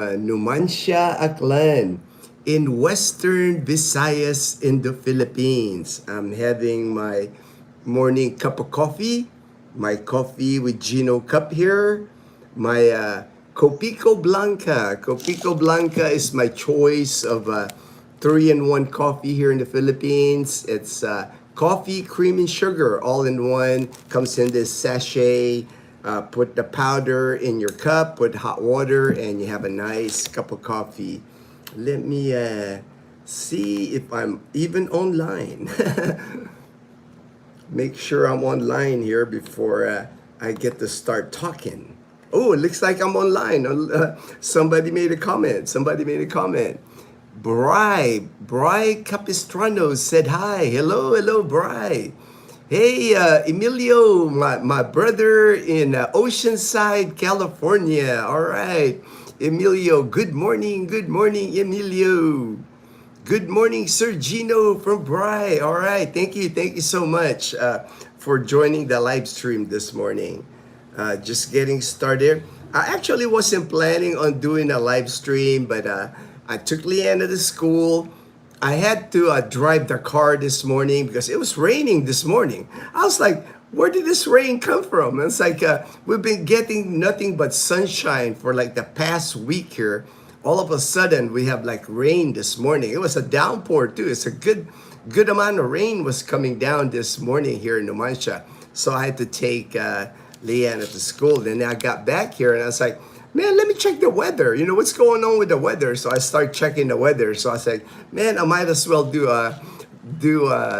Numancia, Aklan in Western Visayas in the Philippines. I'm having my morning cup of coffee, my coffee with Gino cup here, my Copico Blanca. Copico Blanca is my choice of 3-in-1 coffee here in the Philippines. It's coffee, cream, and sugar all in one. Comes in this sachet. Put the powder in your cup, put hot water, and you have a nice cup of coffee. Let me see if I'm even online. Make sure I'm online here before I get to start talking. Oh, it looks like I'm online. Somebody made a comment. Somebody made a comment. Bri Capistrano said hi. Hello, hello, Bri. Hey, Emilio, my brother in Oceanside, California. All right. Emilio, good morning. Good morning, Emilio. Good morning, Sir Gino from Bry. All right. Thank you. Thank you so much for joining the live stream this morning. Just getting started. I actually wasn't planning on doing a live stream, but I took Leanna to school. I had to drive the car this morning because it was raining this morning. I was like, where did this rain come from? And it's like, we've been getting nothing but sunshine for like the past week here. All of a sudden, we have like rain this morning. It was a downpour too. It's a good amount of rain was coming down this morning here in Numancia. So I had to take Leanna to school. Then I got back here and I was like, man, let me check the weather. You know, what's going on with the weather? So I start checking the weather. So I said, man, I might as well do a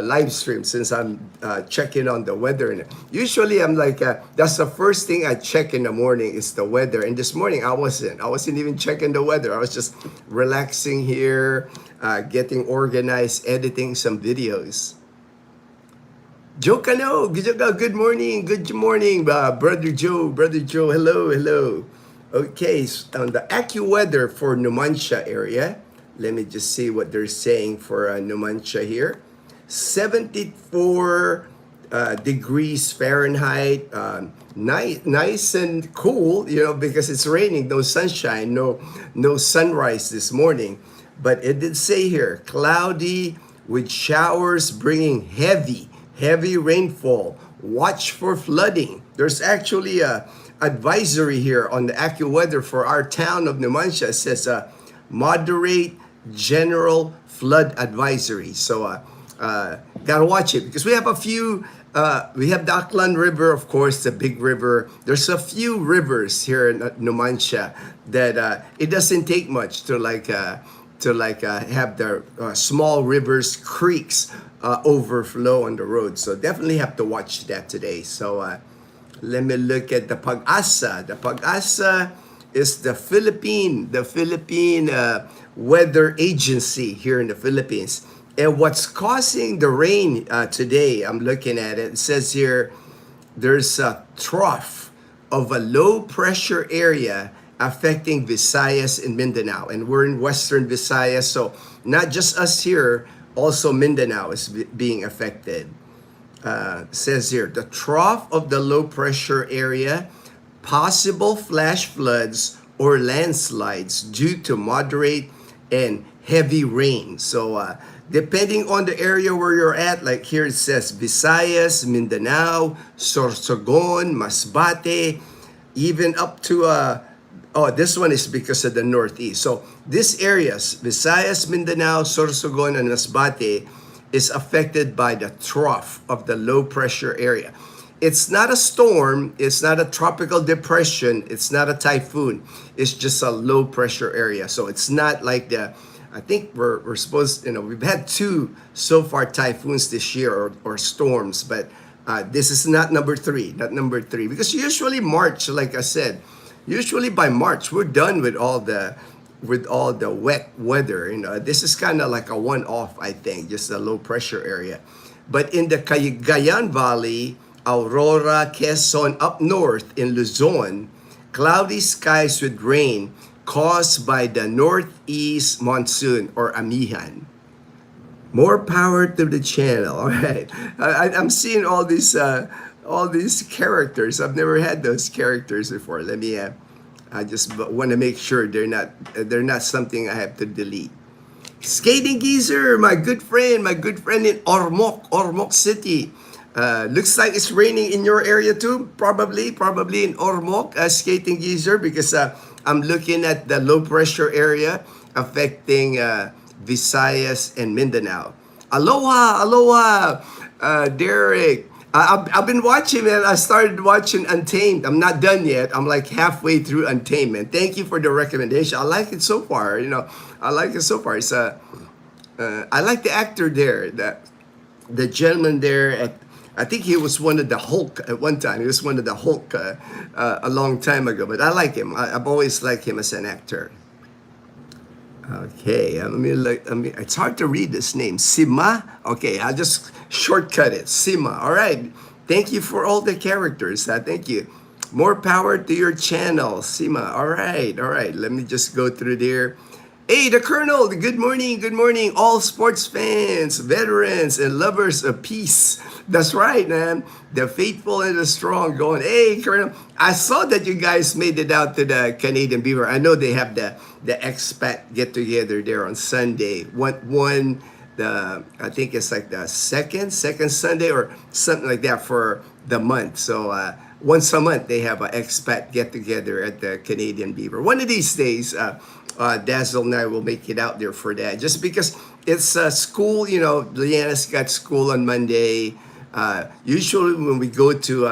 live stream since I'm checking on the weather. And usually I'm like, that's the first thing I check in the morning is the weather. And this morning I wasn't even checking the weather. I was just relaxing here, getting organized, editing some videos. Joe Cano, good morning, Brother Joe, hello, hello. Okay, so on the AccuWeather for Numancia area, let me just see what they're saying for Numancia here. 74 degrees Fahrenheit, nice and cool, you know, because it's raining, no sunshine, no sunrise this morning. But it did say here, cloudy with showers bringing heavy rainfall. Watch for flooding. There's actually a advisory here on the AccuWeather for our town of Numancia. It says moderate general flood advisory. So gotta watch it because we have a few. We have the Aklan River, of course, the big river. There's a few rivers here in Numancia that it doesn't take much to have the small rivers, creeks overflow on the road. So definitely have to watch that today. So let me look at the Pag-asa. The Pag-asa is the Philippine weather agency here in the Philippines. And what's causing the rain today, I'm looking at it, it says here, there's a trough of a low pressure area affecting Visayas and Mindanao. And we're in Western Visayas, so not just us here, also Mindanao is being affected. Says here, the trough of the low pressure area, possible flash floods or landslides due to moderate and heavy rain. So depending on the area where you're at, like here it says Visayas, Mindanao, Sorsogon, Masbate, even up to this one is because of the northeast. So these areas, Visayas, Mindanao, Sorsogon, and Masbate, is affected by the trough of the low pressure area. It's not a storm, it's not a tropical depression, it's not a typhoon, it's just a low pressure area. So it's not like I think we're supposed, we've had 2 so far typhoons this year or storms, but this is not number 3, because usually March, like I said, usually by March we're done with all the wet weather. This is kind of like a one-off, I think, just a low pressure area. But in the Cagayan Valley, Aurora, Quezon, up north in Luzon, cloudy skies with rain caused by the northeast monsoon or amihan. More power to the channel. All right, I'm seeing all these characters. I've never had those characters before. Let me I just want to make sure they're not something I have to delete. Skating Geezer, my good friend in Ormoc City. Looks like it's raining in your area too. Probably in Ormoc, Skating Geezer, because I'm looking at the low pressure area affecting Visayas and Mindanao. Aloha, Derek. I've been watching, man. I started watching Untamed. I'm not done yet. I'm like halfway through Untamed, man. Thank you for the recommendation. I like it so far. I like it so far. I like the actor there. The gentleman there. I think he was one of the Hulk at one time. He was one of the Hulk a long time ago. But I like him. I've always liked him as an actor. Okay, it's hard to read this name. Sima? Okay, I'll just shortcut it. Sima. All right. Thank you for all the characters. Thank you. More power to your channel, Sima. All right. Let me just go through there. Hey, the Colonel. Good morning. All sports fans, veterans, and lovers of peace. That's right, man. The faithful and the strong going, hey, Colonel. I saw that you guys made it out to the Canadian Beaver. I know they have the Expat get-together there on Sunday. I think it's like the second Sunday or something like that for the month. So once a month, they have an Expat get-together at the Canadian Beaver. One of these days, Dazzle and I will make it out there for that. Just because it's school, Leanna's got school on Monday. Usually when we go to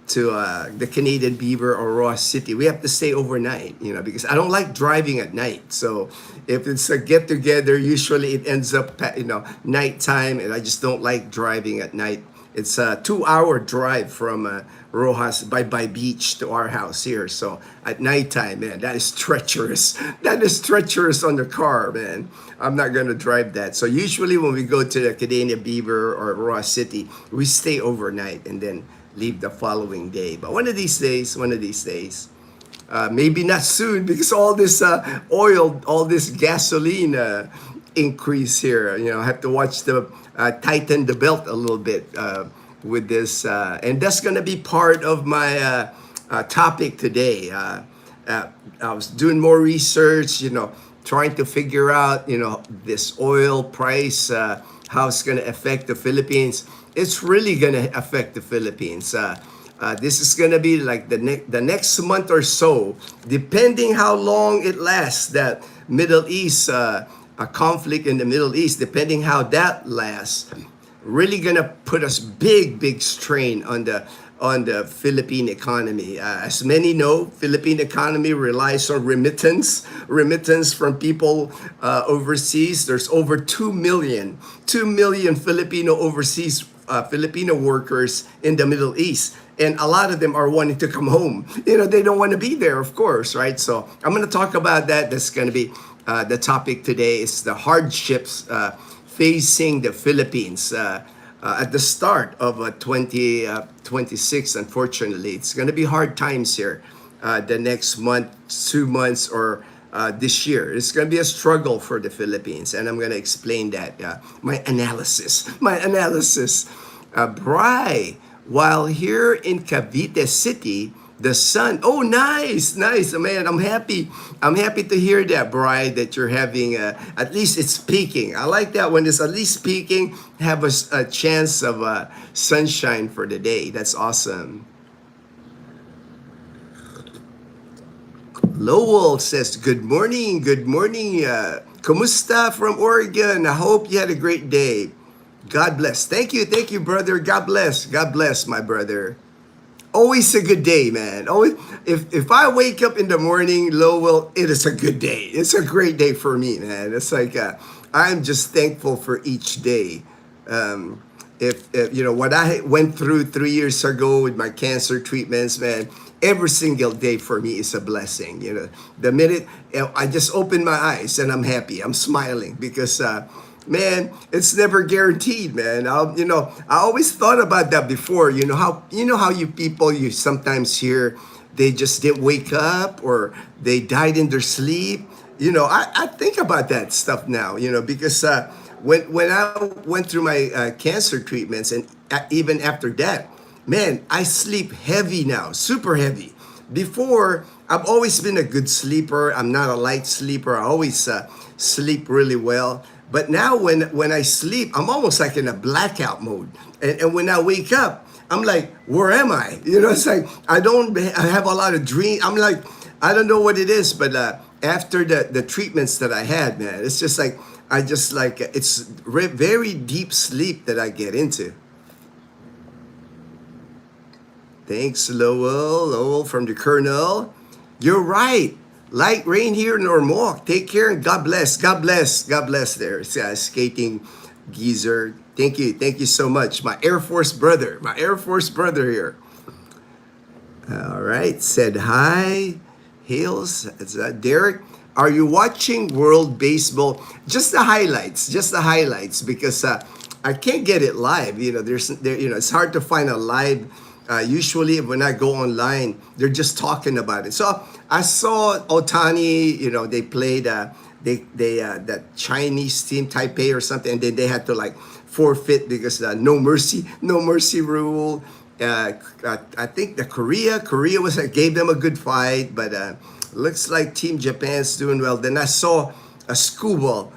the Canadian Beaver or Ross City, we have to stay overnight, because I don't like driving at night. So if it's a get together, usually it ends up, nighttime, and I just don't like driving at night. It's a 2-hour drive from Rojas by beach to our house here. So at nighttime, man, that is treacherous. That is treacherous on the car, man. I'm not going to drive that. So usually when we go to the Canadian Beaver or Ross City, we stay overnight and then leave the following day. But one of these days, maybe not soon, because all this oil, all this gasoline increase here. I have to watch tighten the belt a little bit with this, and that's going to be part of my topic today. I was doing more research, trying to figure out, this oil price, how it's going to affect the Philippines. It's really going to affect the Philippines. This is going to be like the next month or so, depending how long it lasts, that Middle East, a conflict in the Middle East, depending how that lasts, really going to put us big strain on the Philippine economy. As many know, Philippine economy relies on remittance from people overseas. There's over 2 million Filipino Filipino workers in the Middle East. And a lot of them are wanting to come home. They don't want to be there, of course, right? So I'm going to talk about that. That's going to be the topic today. Is the hardships facing the Philippines at the start of 2026. Unfortunately, it's going to be hard times here the next month, 2 months, or this year. It's going to be a struggle for the Philippines, and I'm going to explain that. My analysis. Bri, while here in Cavite City, the sun. Oh, nice, man. I'm happy to hear that, Bri, that you're having at least it's peaking. I like that when it's at least peaking. Have a chance of sunshine for the day. That's awesome. Lowell says, good morning. Kumusta from Oregon? I hope you had a great day. God bless. Thank you, brother. God bless, my brother. Always a good day, man. Always, if I wake up in the morning, Lowell, it is a good day. It's a great day for me, man. It's like I'm just thankful for each day. If what I went through 3 years ago with my cancer treatments, man, every single day for me is a blessing. The minute I just open my eyes and I'm happy, I'm smiling because. Man, it's never guaranteed, man. I always thought about that before. How you people you sometimes hear they just didn't wake up or they died in their sleep. I think about that stuff now. Because when I went through my cancer treatments and even after that, man, I sleep heavy now, super heavy. Before, I've always been a good sleeper. I'm not a light sleeper. I always sleep really well. But now when I sleep, I'm almost like in a blackout mode. And when I wake up, I'm like, where am I? You know, it's like I have a lot of dreams. I'm like, I don't know what it is, but after the treatments that I had, man, it's just like I just like it's very deep sleep that I get into. Thanks, Lowell. Lowell from the Colonel. You're right. Light rain here in Ormoc. Take care and God bless. God bless. God bless there. Skating geezer. Thank you. Thank you so much. My Air Force brother. My Air Force brother here. All right. Said hi. Hales. Derek. Are you watching World Baseball? Just the highlights. Just the highlights because I can't get it live. You know, it's hard to find a live. Usually when I go online, they're just talking about it. So I saw Otani, you know, they played that Chinese team, Taipei or something, and then they had to like forfeit because no mercy rule. I think the Korea gave them a good fight, but looks like Team Japan's doing well. Then I saw a Scubal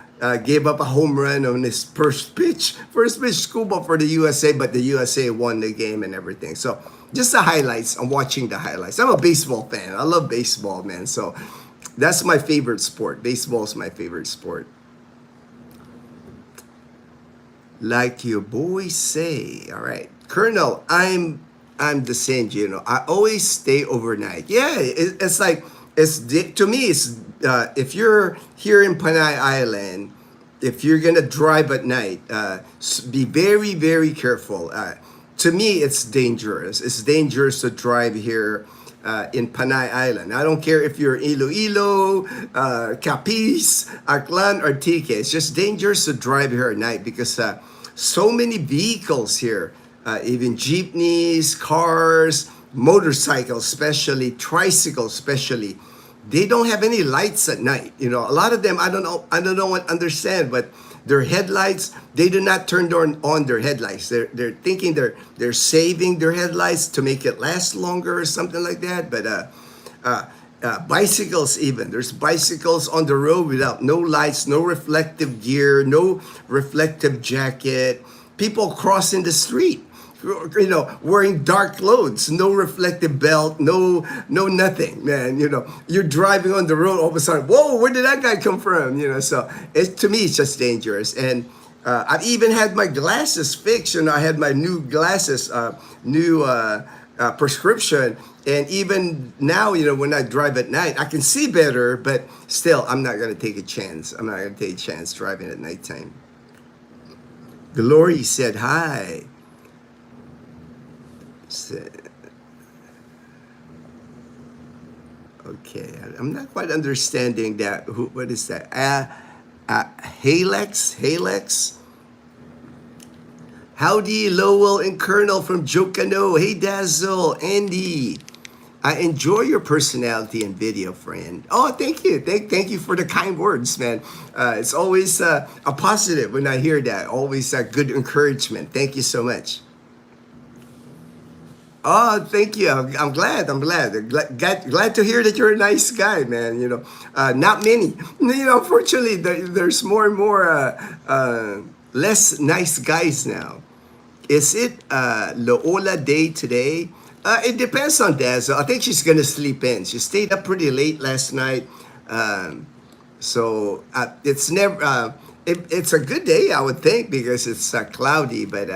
gave up a home run on his first pitch Scubal for the USA, but the USA won the game and everything. So just the highlights. I'm watching the highlights. I'm a baseball fan. I love baseball, man. So that's my favorite sport. Baseball is my favorite sport. Like your boys say. All right, Colonel. I'm the same. You know, I always stay overnight. Yeah, it's like to me. It's if you're here in Panay Island, if you're gonna drive at night, be very very careful. To me, it's dangerous. It's dangerous to drive here in Panay Island. I don't care if you're Iloilo, Capiz, Aklan, or TK. It's just dangerous to drive here at night because so many vehicles here, even jeepneys, cars, motorcycles, especially tricycles, especially. They don't have any lights at night. You know, a lot of them, I don't know, understand, but their headlights, they do not turn on their headlights. They're thinking they're saving their headlights to make it last longer or something like that. But bicycles even, there's bicycles on the road without no lights, no reflective gear, no reflective jacket. People crossing the street, you know, wearing dark clothes, no reflective belt, no nothing, man. You know, you're driving on the road, all of a sudden, whoa, where did that guy come from? You know, so to me, it's just dangerous. And I've even had my glasses fixed. You know, I had my new glasses, prescription. And even now, you know, when I drive at night, I can see better, but still, I'm not going to take a chance. I'm not going to take a chance driving at nighttime. Glory said hi. Okay, I'm not quite understanding that. What is that? Halex. Howdy, Lowell and Colonel from Jokano. Hey, Dazzle, Andy. I enjoy your personality and video, friend. Oh, thank you. Thank you for the kind words, man. It's always a positive when I hear that. Always a good encouragement. Thank you so much. Oh, thank you. I'm glad. Glad to hear that you're a nice guy, man. You know, not many. You know, unfortunately, there's more and more less nice guys now. Is it Lola Day today? It depends on Dazzle. I think she's gonna sleep in. She stayed up pretty late last night, so it's never. It's a good day, I would think, because it's cloudy, but.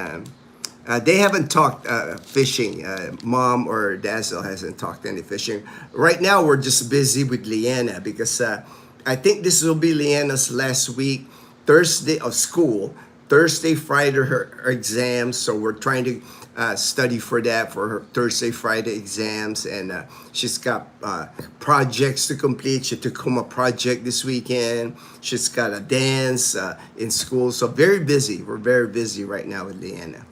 They haven't talked fishing. Mom or Dazzle hasn't talked any fishing. Right now, we're just busy with Leanna because I think this will be Leanna's last week, Thursday of school. Thursday, Friday, her exams. So we're trying to study for that, for her Thursday, Friday exams. And she's got projects to complete. She took home a project this weekend. She's got a dance in school. So very busy. We're very busy right now with Leanna.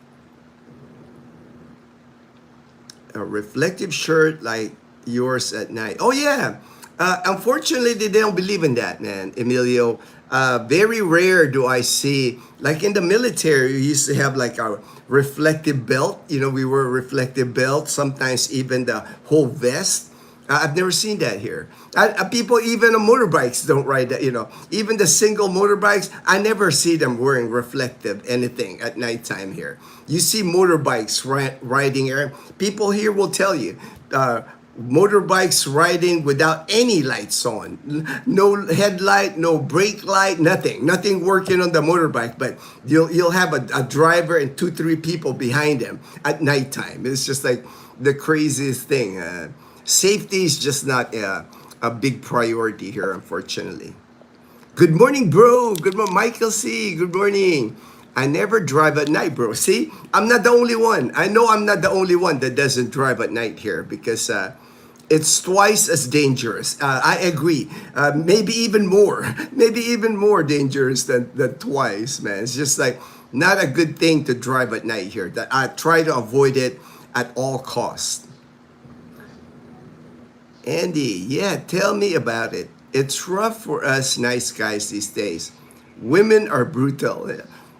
A reflective shirt like yours at night. Oh yeah. Unfortunately, they don't believe in that, man, Emilio. Very rare do I see, like in the military, we used to have like a reflective belt. You know, we wear a reflective belt, sometimes even the whole vest. I've never seen that here. People even on motorbikes don't ride that. Even the single motorbikes, I never see them wearing reflective anything at nighttime here. You see motorbikes riding here. People here will tell you, motorbikes riding without any lights on, no headlight, no brake light, nothing working on the motorbike. But you'll have a driver and 2-3 people behind him at nighttime. It's just like the craziest thing. Safety is just not a big priority here, unfortunately. Good morning, bro. Good morning, Michael C. Good morning. I never drive at night, bro. See, I'm not the only one. I know I'm not the only one that doesn't drive at night here, because it's twice as dangerous. I agree. Maybe even more. Maybe even more dangerous than twice, man. It's just like not a good thing to drive at night here. That I try to avoid it at all costs. Andy, yeah, tell me about it. It's rough for us nice guys these days. Women are brutal.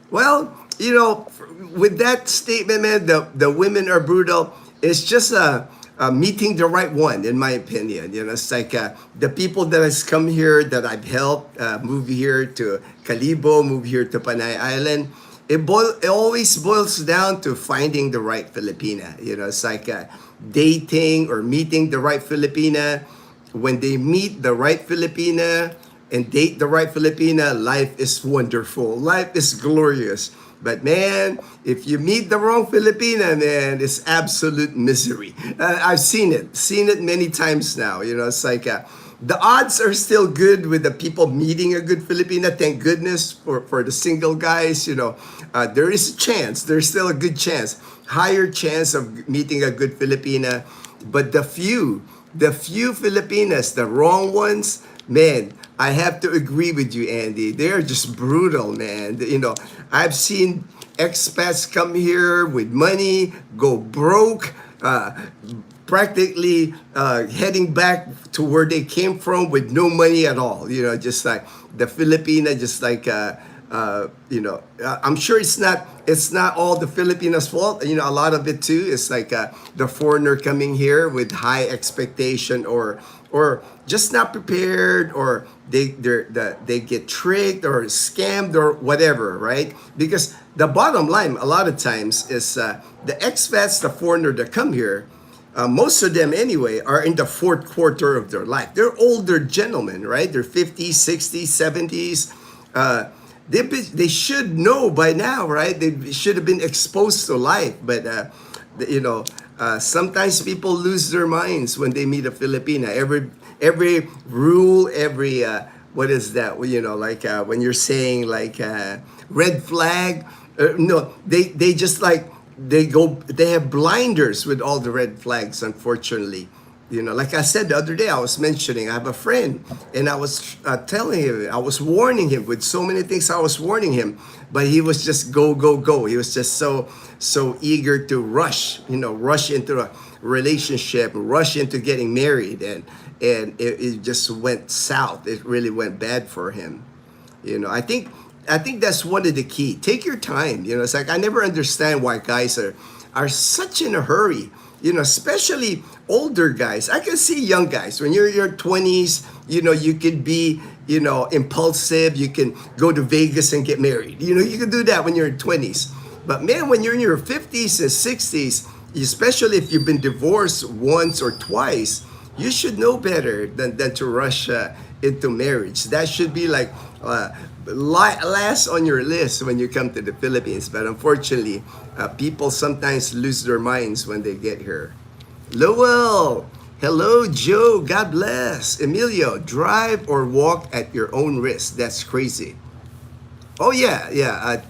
Well, with that statement, man, the women are brutal. It's just meeting the right one, in my opinion. It's like the people that has come here that I've helped move here to Calibo, move here to Panay Island. It always boils down to finding the right Filipina. It's like dating or meeting the right Filipina. When they meet the right Filipina and date the right Filipina, life is wonderful. Life is glorious. But man, if you meet the wrong Filipina, man, it's absolute misery. I've seen it many times now. It's like the odds are still good with the people meeting a good Filipina. Thank goodness for the single guys. There is a chance. There's still a good chance, higher chance of meeting a good Filipina. But the few Filipinas, the wrong ones, man, I have to agree with you, Andy. They're just brutal, man. I've seen expats come here with money, go broke, practically heading back to where they came from with no money at all. Just like the Filipina, just like I'm sure it's not all the Filipinos' fault. A lot of it too is like the foreigner coming here with high expectation, or just not prepared, or they get tricked or scammed or whatever, right? Because the bottom line a lot of times is the expats, the foreigner that come here, most of them anyway, are in the fourth quarter of their life. They're older gentlemen, right? They're 50s, 60s, 70s. They should know by now, right? They should have been exposed to life. But, sometimes people lose their minds when they meet a Filipina. Every rule, every, what is that? Like when you're saying like red flag. No, they just like, they have blinders with all the red flags, unfortunately. Like I said the other day, I was mentioning, I have a friend, and I was telling him, I was warning him with so many things. I was warning him, but he was just go, go, go. He was just so eager to rush into a relationship, rush into getting married, and it just went south. It really went bad for him. I think that's one of the key. Take your time. It's like I never understand why guys are such in a hurry. Especially older guys. I can see young guys. When you're in your 20s, you can be, impulsive. You can go to Vegas and get married. You can do that when you're in 20s. But man, when you're in your 50s and 60s, especially if you've been divorced once or twice, you should know better than to rush into marriage. That should be like last on your list when you come to the Philippines. But unfortunately, people sometimes lose their minds when they get here. Lowell, hello, Joe, God bless. Emilio, drive or walk at your own risk. That's crazy. Oh yeah.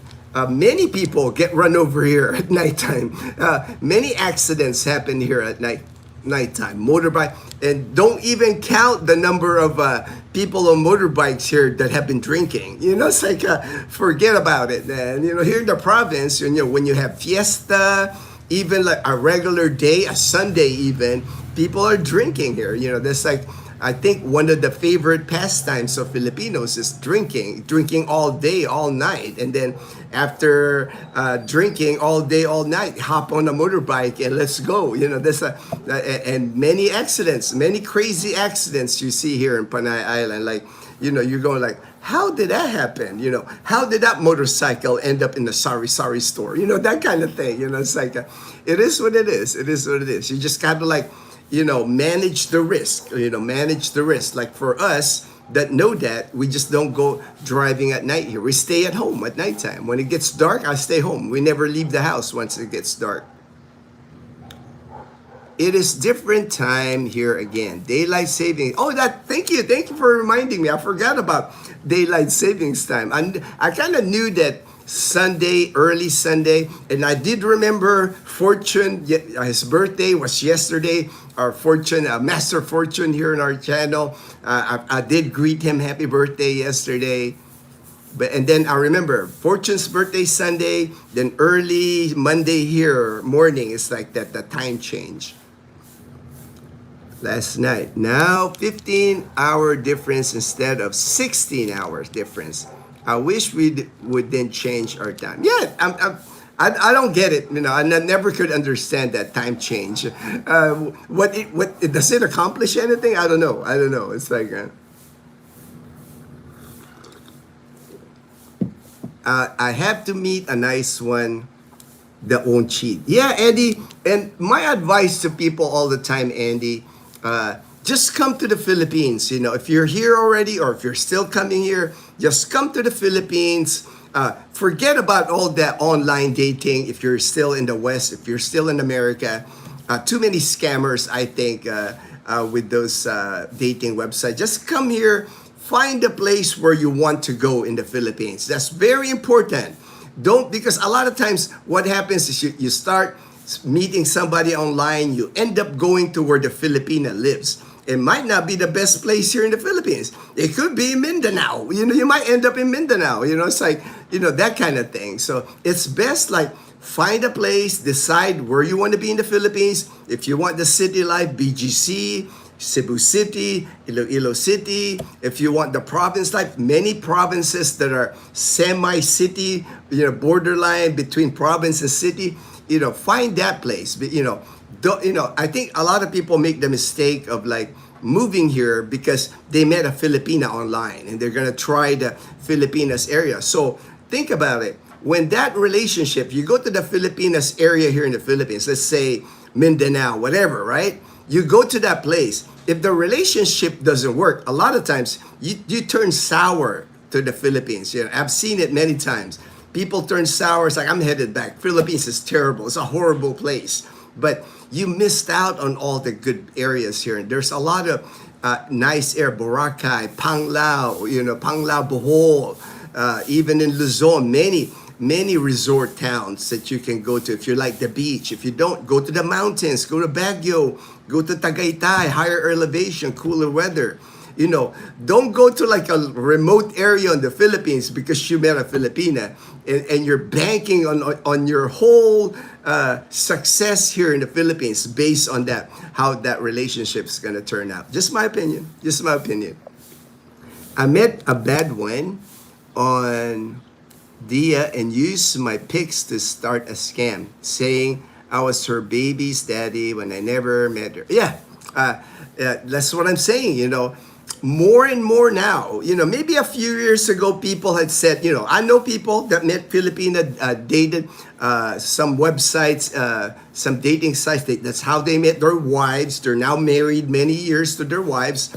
Many people get run over here at nighttime. Many accidents happen here at nighttime. Motorbike, and don't even count the number of people on motorbikes here that have been drinking. It's like forget about it, man. Here in the province, when you have fiesta, even like a regular day, a Sunday even, people are drinking here. There's like I think one of the favorite pastimes of Filipinos is drinking all day, all night, and then after drinking all day, all night, hop on a motorbike and let's go. You know, there's and many accidents, many crazy accidents you see here in Panay Island. Like, you know, you're going like, how did that happen? You know, how did that motorcycle end up in the sari store? You know, that kind of thing. You know, it's like, it is what it is. It is what it is. You just got to like, you know, manage the risk. You know, manage the risk. Like for us that know that, we just don't go driving at night here. We stay at home at nighttime. When it gets dark, I stay home. We never leave the house once it gets dark. It is different time here again. Daylight saving. Oh, thank you for reminding me. I forgot about daylight savings time. I kind of knew that Sunday, early Sunday, and I did remember Fortune. His birthday was yesterday. Our Fortune, Master Fortune here in our channel. I did greet him happy birthday yesterday. And then I remember Fortune's birthday Sunday, then early Monday here morning. It's like that the time change. Last night. Now 15-hour difference instead of 16 hours difference. I wish we would then change our time. Yeah, I don't get it. You know, I never could understand that time change. What does it accomplish anything? I don't know. It's like I have to meet a nice one that won't cheat. Yeah, Andy. And my advice to people all the time, Andy. Just come to the Philippines. You know, if you're here already or if you're still coming here, just come to the Philippines. Forget about all that online dating if you're still in the West, if you're still in America. Too many scammers, I think, with those dating websites. Just come here, find a place where you want to go in the Philippines. That's very important. Because a lot of times what happens is you start meeting somebody online, you end up going to where the Filipina lives. It might not be the best place here in the Philippines. It could be Mindanao. You know, you might end up in Mindanao. You know, it's like, you know, that kind of thing. So it's best like find a place, decide where you want to be in the Philippines. If you want the city life, BGC, Cebu City, Iloilo City. If you want the province life, many provinces that are semi-city, you know, borderline between province and city. You know, find that place. But, you know, I think a lot of people make the mistake of like moving here because they met a Filipina online and they're going to try the Filipinas area. So think about it. When that relationship, you go to the Filipinas area here in the Philippines, let's say Mindanao, whatever, right? You go to that place. If the relationship doesn't work, a lot of times you turn sour to the Philippines. You know, I've seen it many times. People turn sour. It's like, I'm headed back. Philippines is terrible. It's a horrible place. But you missed out on all the good areas here. And there's a lot of nice air. Boracay, Panglao, you know, Panglao, Bohol, even in Luzon, many resort towns that you can go to if you like the beach. If you don't, go to the mountains, go to Baguio, go to Tagaytay, higher elevation, cooler weather. You know, don't go to like a remote area in the Philippines because you met a Filipina and you're banking on your whole success here in the Philippines based on that, how that relationship is going to turn out. Just my opinion. Just my opinion. I met a bad one on Dia and used my pics to start a scam, saying I was her baby's daddy when I never met her. Yeah, that's what I'm saying, you know. More and more now, you know, maybe a few years ago, people had said, you know, I know people that met Filipina, dated some websites, some dating sites. That's how they met their wives. They're now married many years to their wives.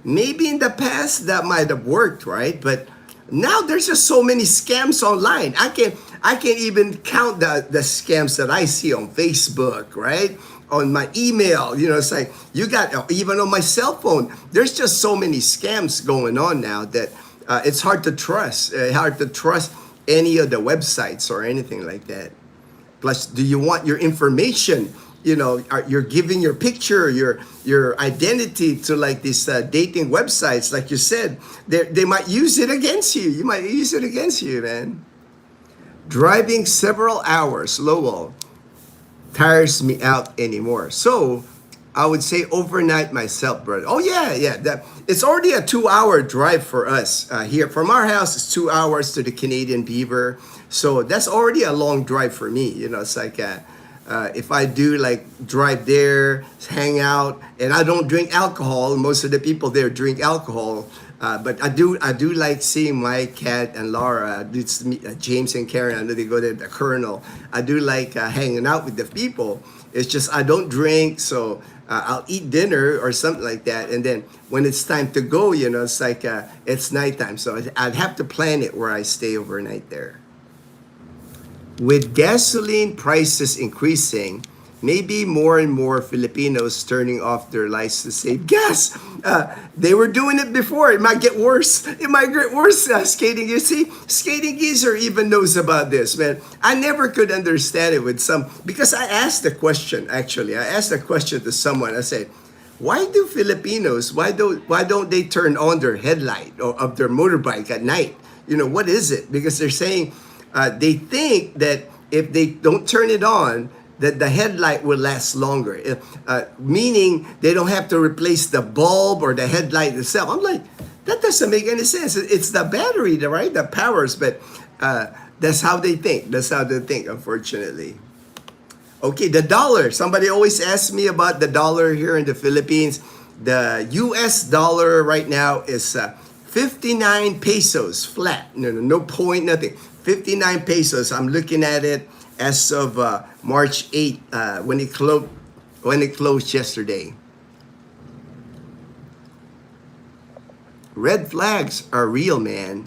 Maybe in the past that might have worked, right? But now there's just so many scams online. I can't even count the scams that I see on Facebook, right? On my email, you know, it's like you got, even on my cell phone, there's just so many scams going on now that it's hard to trust any of the websites or anything like that. Plus, do you want your information? You know, you're giving your picture, your identity to like these dating websites, like you said, they might use it against you. You might use it against you, man. Driving several hours, Lowell, tires me out anymore. So I would say overnight myself, brother. Oh yeah, yeah. It's already a 2 hour drive for us here. From our house, it's 2 hours to the Canadian Beaver. So that's already a long drive for me. You know, it's like if I do like drive there, hang out, and I don't drink alcohol. Most of the people there drink alcohol. But I do like seeing my cat and Laura, James and Karen. I know they go to the Colonel. I do like hanging out with the people. It's just I don't drink, so I'll eat dinner or something like that. And then when it's time to go, you know, it's like it's nighttime. So I'd have to plan it where I stay overnight there. With gasoline prices increasing, maybe more and more Filipinos turning off their lights to save gas. They were doing it before. It might get worse. It might get worse. Skating, you see, Skating Geezer even knows about this, man. I never could understand it with some, because I asked the question, actually. I asked the question to someone. I said, why do Filipinos, why don't they turn on their headlight of their motorbike at night? You know, what is it? Because they're saying they think that if they don't turn it on, that the headlight will last longer, meaning they don't have to replace the bulb or the headlight itself. I'm like, that doesn't make any sense. It's the battery, right, that powers, but that's how they think. That's how they think, unfortunately. Okay, the dollar. Somebody always asks me about the dollar here in the Philippines. The US dollar right now is 59 pesos flat. No point, nothing. 59 pesos. I'm looking at it as of March 8th, when it closed yesterday. Red flags are real, man.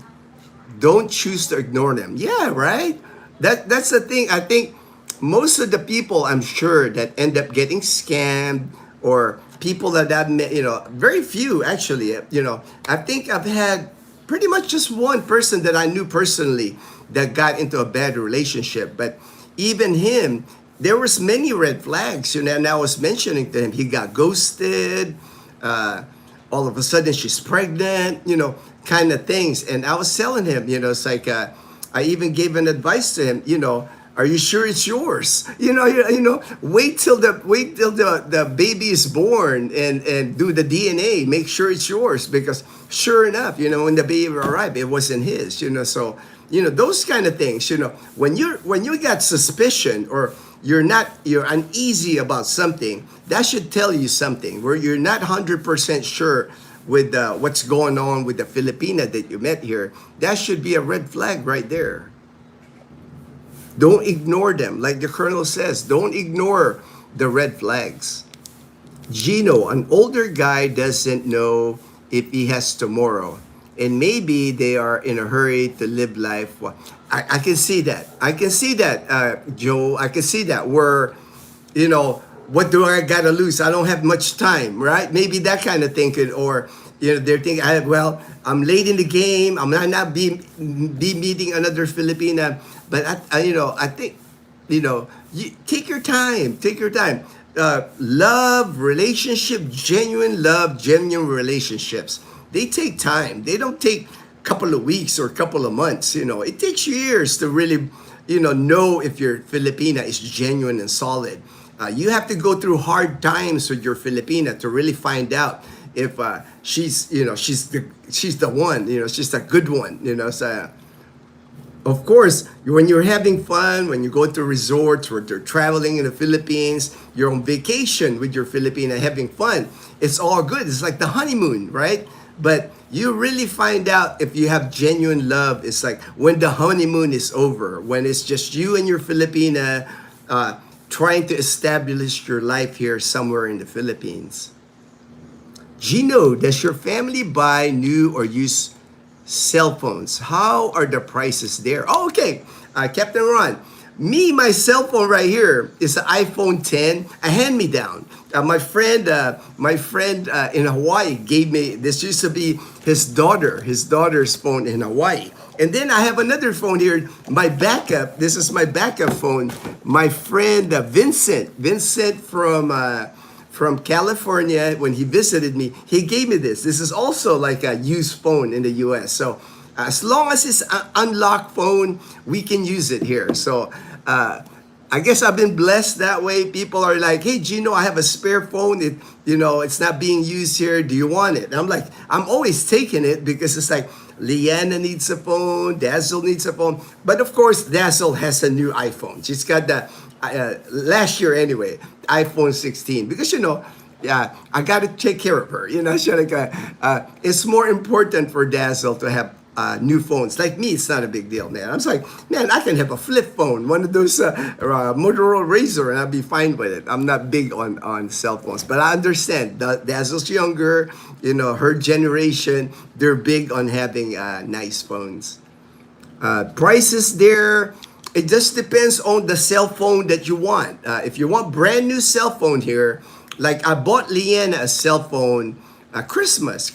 Don't choose to ignore them. Yeah, right? That's the thing. I think most of the people, I'm sure, that end up getting scammed, or people that I've met, you know, very few actually, you know, I think I've had pretty much just one person that I knew personally that got into a bad relationship. But even him, there was many red flags, you know, and I was mentioning to him, he got ghosted, all of a sudden she's pregnant, you know, kind of things. And I was telling him, you know, it's like, I even gave an advice to him, you know, are you sure it's yours? You know, wait till the baby is born and do the DNA, make sure it's yours, because sure enough, you know, when the baby arrived, it wasn't his, you know. So, you know, those kind of things, you know, when you got suspicion, or you're uneasy about something, that should tell you something, where you're not 100% sure with what's going on with the Filipina that you met here. That should be a red flag right there. Don't ignore them. Like the Colonel says, don't ignore the red flags. Gino, an older guy doesn't know if he has tomorrow, and maybe they are in a hurry to live life. Well, I can see that. I can see that, Joe. I can see that, where, you know, what do I got to lose? I don't have much time, right? Maybe that kind of thinking. Or, you know, they're thinking, well, I'm late in the game. I might not be meeting another Filipina. But, I think, you know, take your time. Take your time. Love, relationship, genuine love, genuine relationships. They take time. They don't take a couple of weeks or a couple of months. You know, it takes years to really, know if your Filipina is genuine and solid. You have to go through hard times with your Filipina to really find out if she's the one. She's a good one. So, of course, when you're having fun, when you go to resorts, or they're traveling in the Philippines, you're on vacation with your Filipina having fun, it's all good. It's like the honeymoon, right? But you really find out if you have genuine love. It's like when the honeymoon is over, when it's just you and your Filipina trying to establish your life here somewhere in the Philippines. Gino, does your family buy new or used cell phones? How are the prices there? Oh, okay. Captain Ron, my cell phone right here is an iPhone 10, a hand-me-down. My friend in Hawaii gave me, this used to be his daughter's phone in Hawaii. And then I have another phone here, my backup. This is my backup phone. My friend Vincent from California, when he visited me, he gave me this. This is also like a used phone in the US. So as long as it's an unlocked phone, we can use it here. So I guess I've been blessed that way. People are like, "Hey, Gino, I have a spare phone. It's not being used here. Do you want it?" And I'm like, I'm always taking it because it's like Leanna needs a phone, Dazzle needs a phone. But of course, Dazzle has a new iPhone. She's got the last year anyway, iPhone 16. Because yeah, I got to take care of her. It's more important for Dazzle to have new phones. Like me, it's not a big deal, man. I'm just like, man, I can have a flip phone, one of those Motorola Razr, and I'll be fine with it. I'm not big on cell phones, but I understand. Dazzle's younger, her generation, they're big on having nice phones. Prices there, it just depends on the cell phone that you want. If you want brand new cell phone here, like I bought Leanna a cell phone Christmas,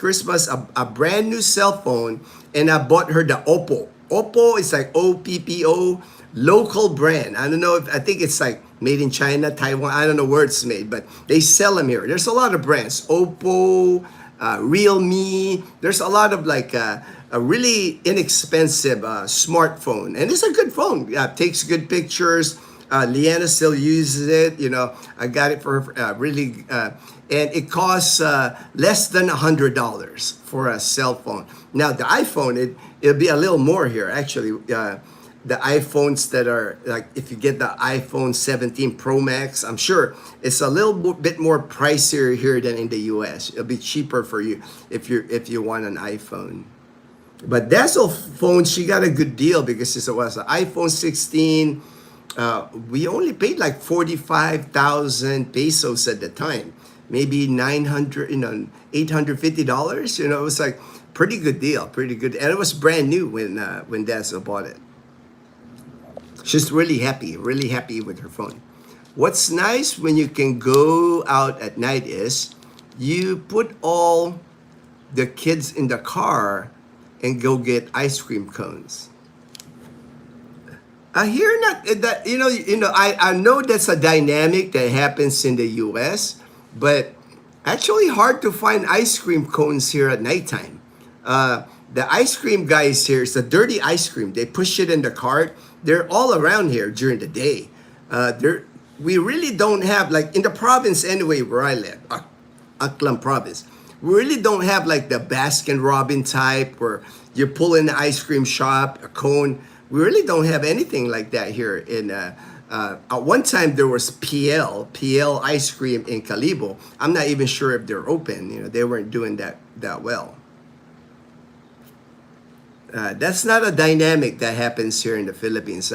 a brand new cell phone, and I bought her the Oppo. Oppo is like OPPO, local brand. I don't know I think it's like made in China, Taiwan. I don't know where it's made, but they sell them here. There's a lot of brands, Oppo, Realme. There's a lot of like a really inexpensive smartphone, and it's a good phone. Takes good pictures. Leanna still uses it. I got it for her really, and it costs less than $100 for a cell phone. Now the iPhone, it'll be a little more here actually. The iPhones that are like, if you get the iPhone 17 Pro Max, I'm sure it's a little bit more pricier here than in the US. It'll be cheaper for you if you want an iPhone. But Dazzle phone, she got a good deal because it was an iPhone 16. We only paid like 45,000 pesos at the time, maybe $850. It was like pretty good deal, pretty good, and it was brand new when Dazzle bought it. She's really happy with her phone. What's nice when you can go out at night is you put all the kids in the car and go get ice cream cones. Here, not that I know that's a dynamic that happens in the U.S., but actually hard to find ice cream cones here at nighttime. The ice cream guys here, it's a dirty ice cream. They push it in the cart. They're all around here during the day. We really don't have, like in the province anyway where I live, Aklan province. We really don't have like the Baskin Robin type where you pull in the ice cream shop, a cone. We really don't have anything like that here in at one time there was PL ice cream in Calibo. I'm not even sure if they're open. They weren't doing that well. That's not a dynamic that happens here in the Philippines.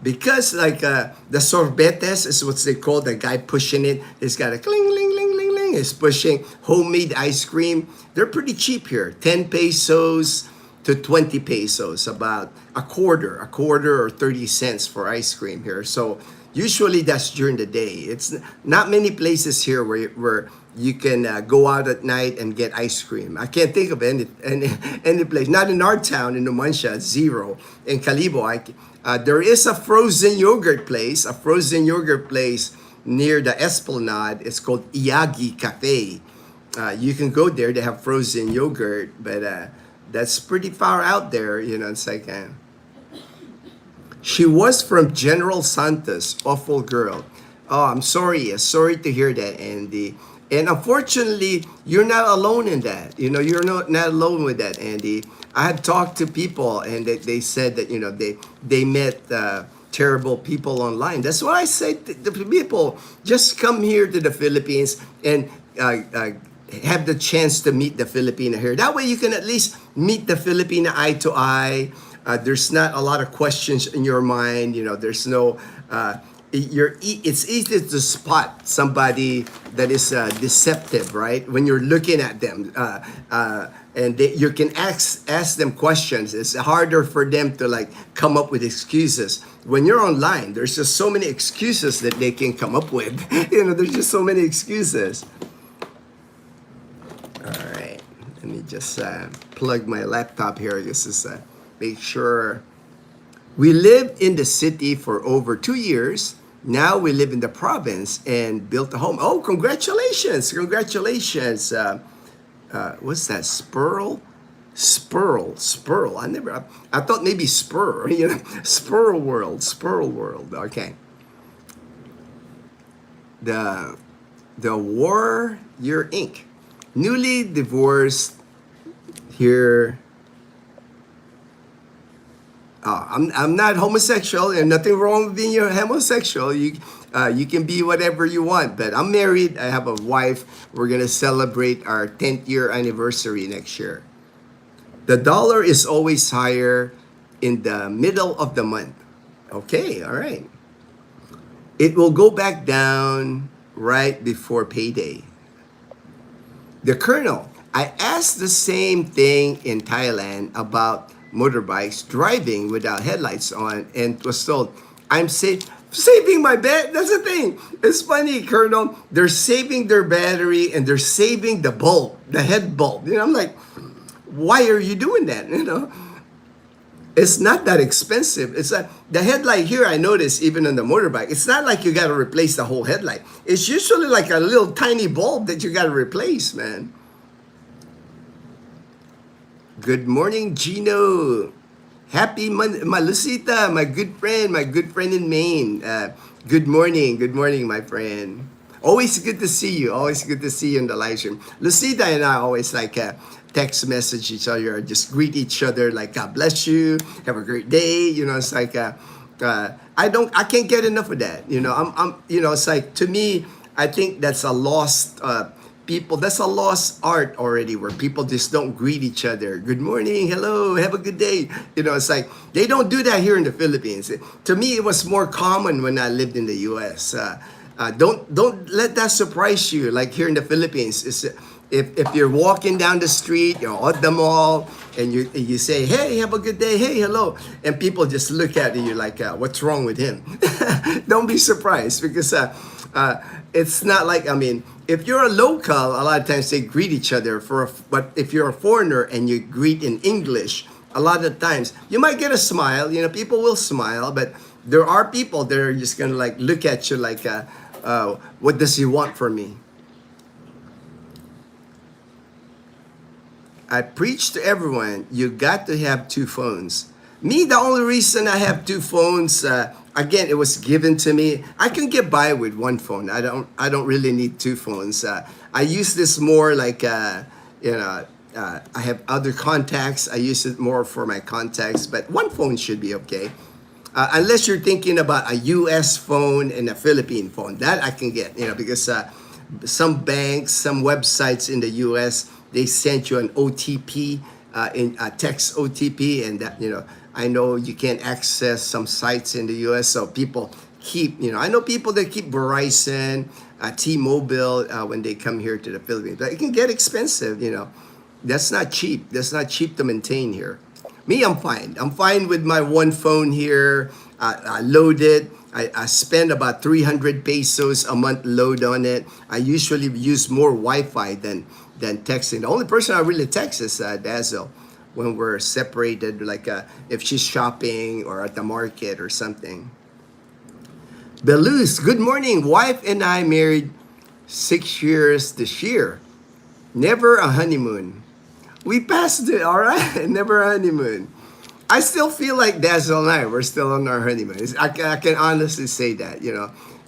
Because like the sorbetes is what they call, the guy pushing it. He's got a cling, ling, ling, ling, ling. He's pushing homemade ice cream. They're pretty cheap here. 10 pesos to 20 pesos, about a quarter or 30 cents for ice cream here. So usually that's during the day. It's not many places here where you can go out at night and get ice cream. I can't think of any place. Not in our town, in Numancia, zero. In Calibo, there is a frozen yogurt place near the Esplanade. It's called Iyagi Cafe. You can go there. They have frozen yogurt, but that's pretty far out there. It's like she was from General Santos. Awful girl. Oh, I'm sorry. Sorry to hear that, Andy. And unfortunately, you're not alone in that. You're not alone with that, Andy. I have talked to people, and they said that they met terrible people online. That's why I say to people, just come here to the Philippines and have the chance to meet the Filipina here. That way, you can at least meet the Filipina eye to eye. There's not a lot of questions in your mind. There's no. It's easy to spot somebody that is deceptive, right? When you're looking at them, and you can ask them questions. It's harder for them to like come up with excuses. When you're online, there's just so many excuses that they can come up with. There's just so many excuses. All right, let me just plug my laptop here. Just to make sure. We lived in the city for over 2 years. Now we live in the province and built a home. Oh, congratulations! Congratulations! What's that? Spurl. I thought maybe spur. Spurl world. Okay. the Warrior Inc. Newly divorced here. I'm not homosexual, and nothing wrong with being homosexual. You can be whatever you want, but I'm married. I have a wife. We're gonna celebrate our 10th year anniversary next year. The dollar is always higher in the middle of the month. Okay, all right. It will go back down right before payday. The Colonel, I asked the same thing in Thailand about motorbikes driving without headlights on and was told, I'm saving my bat. That's the thing. It's funny, Colonel. They're saving their battery and they're saving the bulb, the head bulb. I'm like, why are you doing that? It's not that expensive. It's like the headlight here, I notice even on the motorbike, it's not like you got to replace the whole headlight. It's usually like a little tiny bulb that you got to replace, man. Good morning, Gino. Happy Malusita, my good friend in Maine. Good morning, my friend. Always good to see you. Always good to see you in the live stream. Lucida and I always like text message each other, or just greet each other like God bless you, have a great day. It's like I can't get enough of that. It's like, to me, I think that's a lost people. That's a lost art already, where people just don't greet each other. Good morning, hello, have a good day. It's like they don't do that here in the Philippines. To me, it was more common when I lived in the U.S. Don't let that surprise you. Like here in the Philippines, if you're walking down the street, you're at the mall, and you say, hey, have a good day, hey, hello, and people just look at you like, what's wrong with him? Don't be surprised, because it's not like, if you're a local, a lot of times they greet each other. But if you're a foreigner and you greet in English, a lot of times you might get a smile. People will smile, but there are people that are just gonna like look at you like, what does he want from me? I preach to everyone, you got to have two phones. Me, the only reason I have two phones, again, it was given to me. I can get by with one phone. I don't really need two phones. I use this more like, I have other contacts. I use it more for my contacts, but one phone should be okay. Unless you're thinking about a US phone and a Philippine phone. That I can get, because some banks, some websites in the US, they sent you an OTP, in a text OTP, and that, I know you can't access some sites in the US, so people keep, I know people that keep Verizon, T-Mobile, when they come here to the Philippines. But it can get expensive, That's not cheap. That's not cheap to maintain here. Me, I'm fine. I'm fine with my one phone here. I load it. I spend about 300 pesos a month load on it. I usually use more Wi-Fi than texting. The only person I really text is Dazzle when we're separated, like if she's shopping or at the market or something. Belus, good morning. Wife and I married 6 years this year. Never a honeymoon. We passed it, all right? Never a honeymoon. I still feel like Dazzle and I, we're still on our honeymoon. I can honestly say that,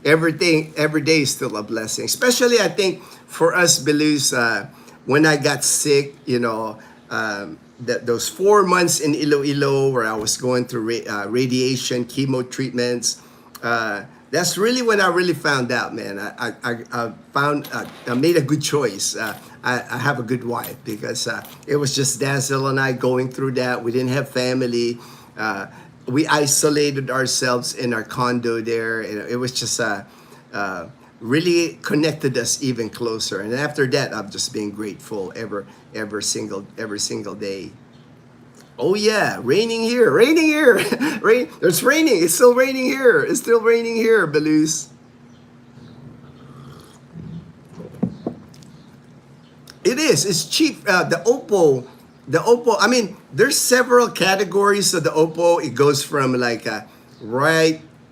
every day is still a blessing. Especially, I think, for us, Belus, when I got sick, those 4 months in Iloilo where I was going through radiation, chemo treatments, that's really when I really found out, man. I made a good choice. I have a good wife, because it was just Dazzle and I going through that. We didn't have family. We isolated ourselves in our condo there. It was just really connected us even closer. And after that, I've just been grateful every single day. Oh yeah, raining here. It's raining. It's still raining here. Belus. It is. It's cheap. The Oppo. There's several categories of the Oppo. It goes from like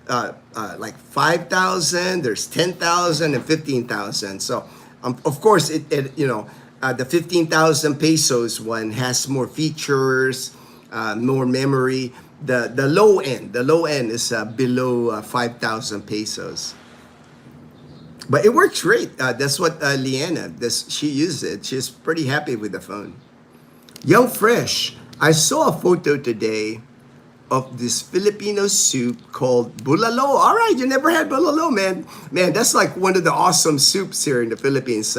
like 5,000. There's 10,000 and 15,000. So of course the 15,000 pesos one has more features, more memory. The low end is below 5,000 pesos. But it works great. That's what Leanna, she used it. She's pretty happy with the phone. Young Fresh, I saw a photo today of this Filipino soup called bulalo. All right, you never had bulalo, man. Man, that's like one of the awesome soups here in the Philippines.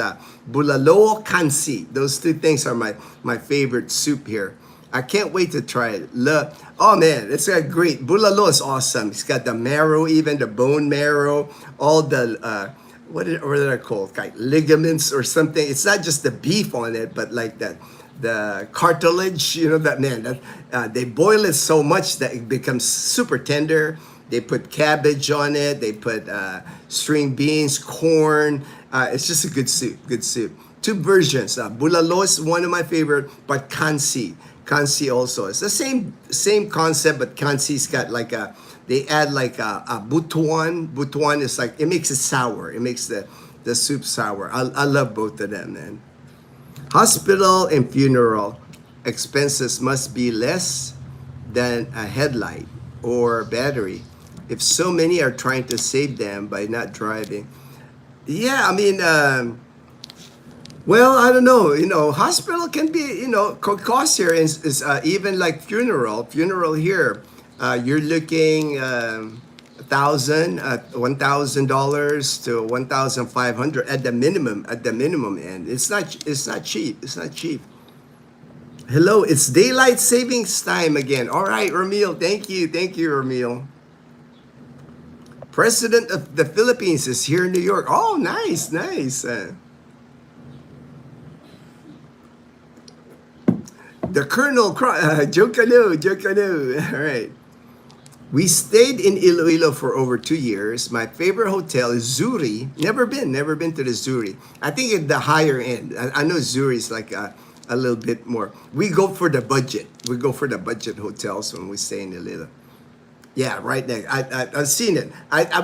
Bulalo, kansi. Those two things are my favorite soup here. I can't wait to try it. Oh man, it's great. Bulalo is awesome. It's got the marrow, even the bone marrow, all the what are they called? Like ligaments or something. It's not just the beef on it, but like that the cartilage. You know that man. They boil it so much that it becomes super tender. They put cabbage on it. They put string beans, corn. It's just a good soup. Good soup. Two versions. Bulalo is one of my favorite, but kansi also. It's the same concept, but kansi's got like they add like a butuan. Butuan is like, it makes it sour. It makes the soup sour. I love both of them, man. Hospital and funeral expenses must be less than a headlight or battery if so many are trying to save them by not driving. Yeah, I mean, well, I don't know. Hospital can be, cost here is even like funeral here. You're looking $1,000 to $1,500 at the minimum. End. It's not cheap. It's not cheap. Hello, it's daylight savings time again. All right, Ramil, thank you, Ramil. President of the Philippines is here in New York. Oh, nice. The Colonel, Jokano. All right. We stayed in Iloilo for over 2 years. My favorite hotel is Zuri. Never been to the Zuri. I think at the higher end. I know Zuri is like a little bit more. We go for the budget. We go for the budget hotels when we stay in Iloilo. Yeah, right there. I've seen it.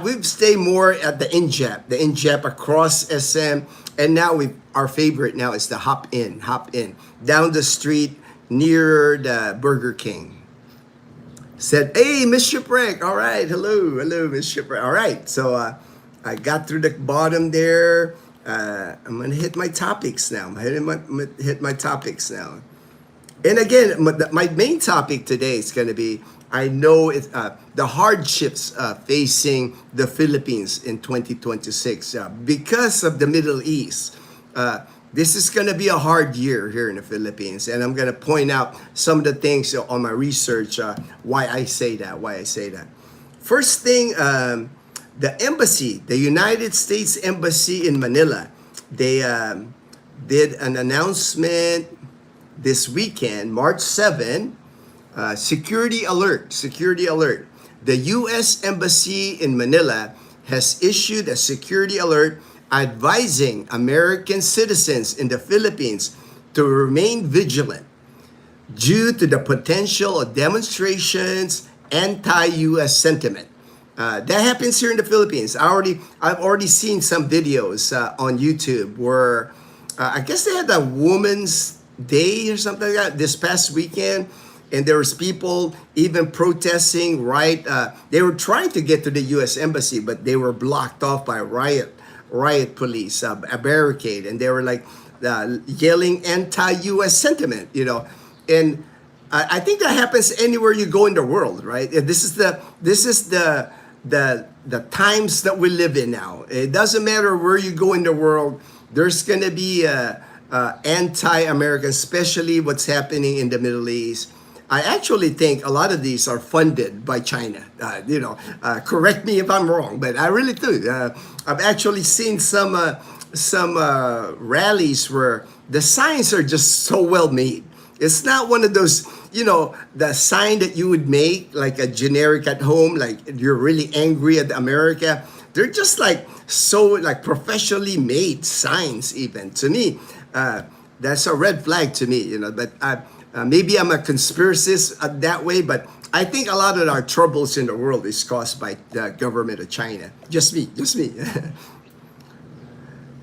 We've stayed more at the Injap across SM, and now our favorite now is the Hop In down the street near the Burger King. Said, hey, Miss Shipwreck. All right, hello, Miss Shipwreck. All right, so I got through the bottom there. I'm gonna hit my topics now. Hit my topics now. And again, my main topic today is gonna be, I know the hardships facing the Philippines in 2026 because of the Middle East. This is going to be a hard year here in the Philippines, and I'm going to point out some of the things on my research why I say that. First thing, the embassy, the United States Embassy in Manila, they did an announcement this weekend, March 7. Security alert. The U.S. Embassy in Manila has issued a security alert advising American citizens in the Philippines to remain vigilant due to the potential of demonstrations, anti-U.S. sentiment. That happens here in the Philippines. I've already seen some videos on YouTube where I guess they had a Women's Day or something like that this past weekend. And there was people even protesting, right? They were trying to get to the U.S. Embassy, but they were blocked off by riot police, a barricade. And they were like yelling anti-U.S. sentiment, And I think that happens anywhere you go in the world, right? This is the times that we live in now. It doesn't matter where you go in the world. There's going to be anti-American, especially what's happening in the Middle East. I actually think a lot of these are funded by China. Correct me if I'm wrong, but I really do. I've actually seen some rallies where the signs are just so well made. It's not one of those, the sign that you would make like a generic at home, like you're really angry at America. They're just like so like professionally made signs. Even to me, that's a red flag to me. But maybe I'm a conspiracist that way, but I think a lot of our troubles in the world is caused by the government of China. Just me.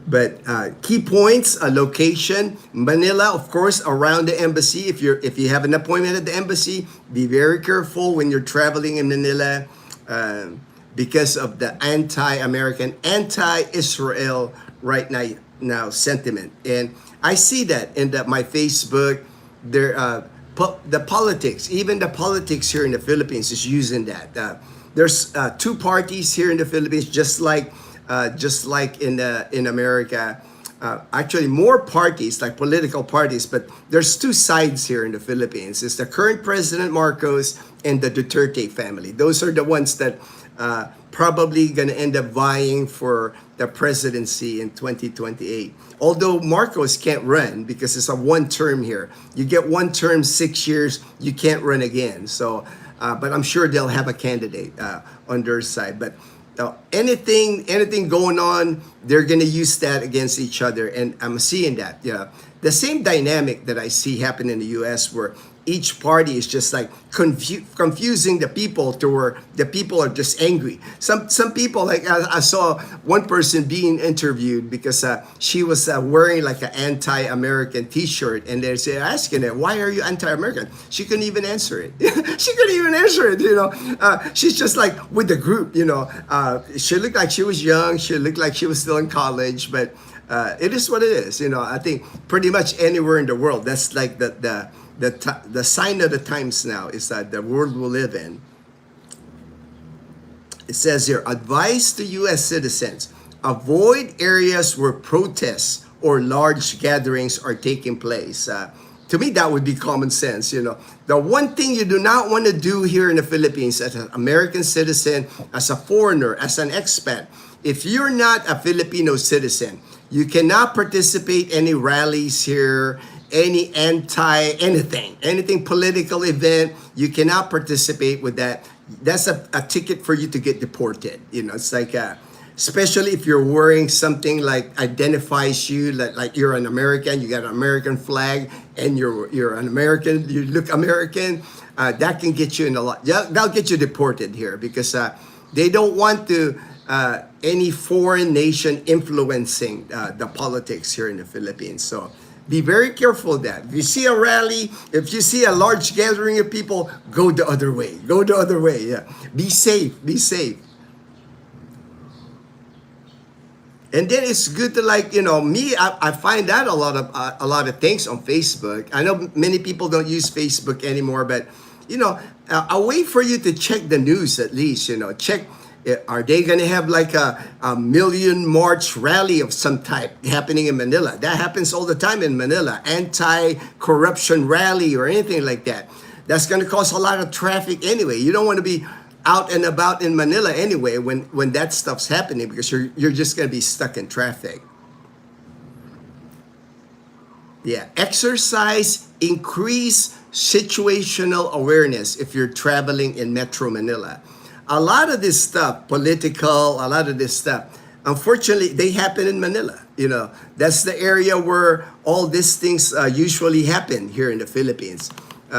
But key points, location, Manila, of course, around the embassy. If you have an appointment at the embassy, be very careful when you're traveling in Manila. because of the anti-American, anti-Israel right now sentiment. And I see that in my Facebook. There, the politics, even the politics here in the Philippines is using that. There's two parties here in the Philippines, just like in America. Actually, more parties, like political parties, but there's two sides here in the Philippines. It's the current President Marcos and the Duterte family. Those are the ones that probably going to end up vying for the presidency in 2028. Although Marcos can't run because it's a one term here. You get one term, 6 years, you can't run again. So, but I'm sure they'll have a candidate on their side. But anything going on, they're gonna use that against each other, and I'm seeing that. Yeah, the same dynamic that I see happen in the U.S., where each party is just like confusing the people to where the people are just angry. Some people, like I saw one person being interviewed because she was wearing like an anti-American T-shirt, and they're asking her, "Why are you anti-American?" She couldn't even answer it. She couldn't even answer it. She's just like with the group. She looked like she was young. She looked like she was still in college, but it is what it is. I think pretty much anywhere in the world, that's like the sign of the times now, is that the world we live in. It says here, advice to U.S. citizens: avoid areas where protests or large gatherings are taking place. To me, that would be common sense. The one thing you do not want to do here in the Philippines as an American citizen, as a foreigner, as an expat, if you're not a Filipino citizen, you cannot participate any rallies here, any anything political event. You cannot participate with that. That's a ticket for you to get deported. It's like especially if you're wearing something like identifies you, like you're an American, you got an American flag, and you're an American, you look American. That can get you in a lot. That'll get you deported here, because they don't want to any foreign nation influencing the politics here in the Philippines. So be very careful of that. If you see a rally, if you see a large gathering of people, go the other way. Go the other way. Yeah. Be safe. Be safe. And then it's good to, like, me, I find out a lot of things on Facebook. I know many people don't use Facebook anymore, but a way for you to check the news, at least, check. Are they going to have like a million march rally of some type happening in Manila? That happens all the time in Manila. Anti-corruption rally or anything like that. That's going to cause a lot of traffic anyway. You don't want to be out and about in Manila anyway when that stuff's happening, because you're just going to be stuck in traffic. Yeah, exercise, increase situational awareness if you're traveling in Metro Manila. A lot of this stuff, political, a lot of this stuff, unfortunately, they happen in Manila. That's the area where all these things usually happen here in the Philippines.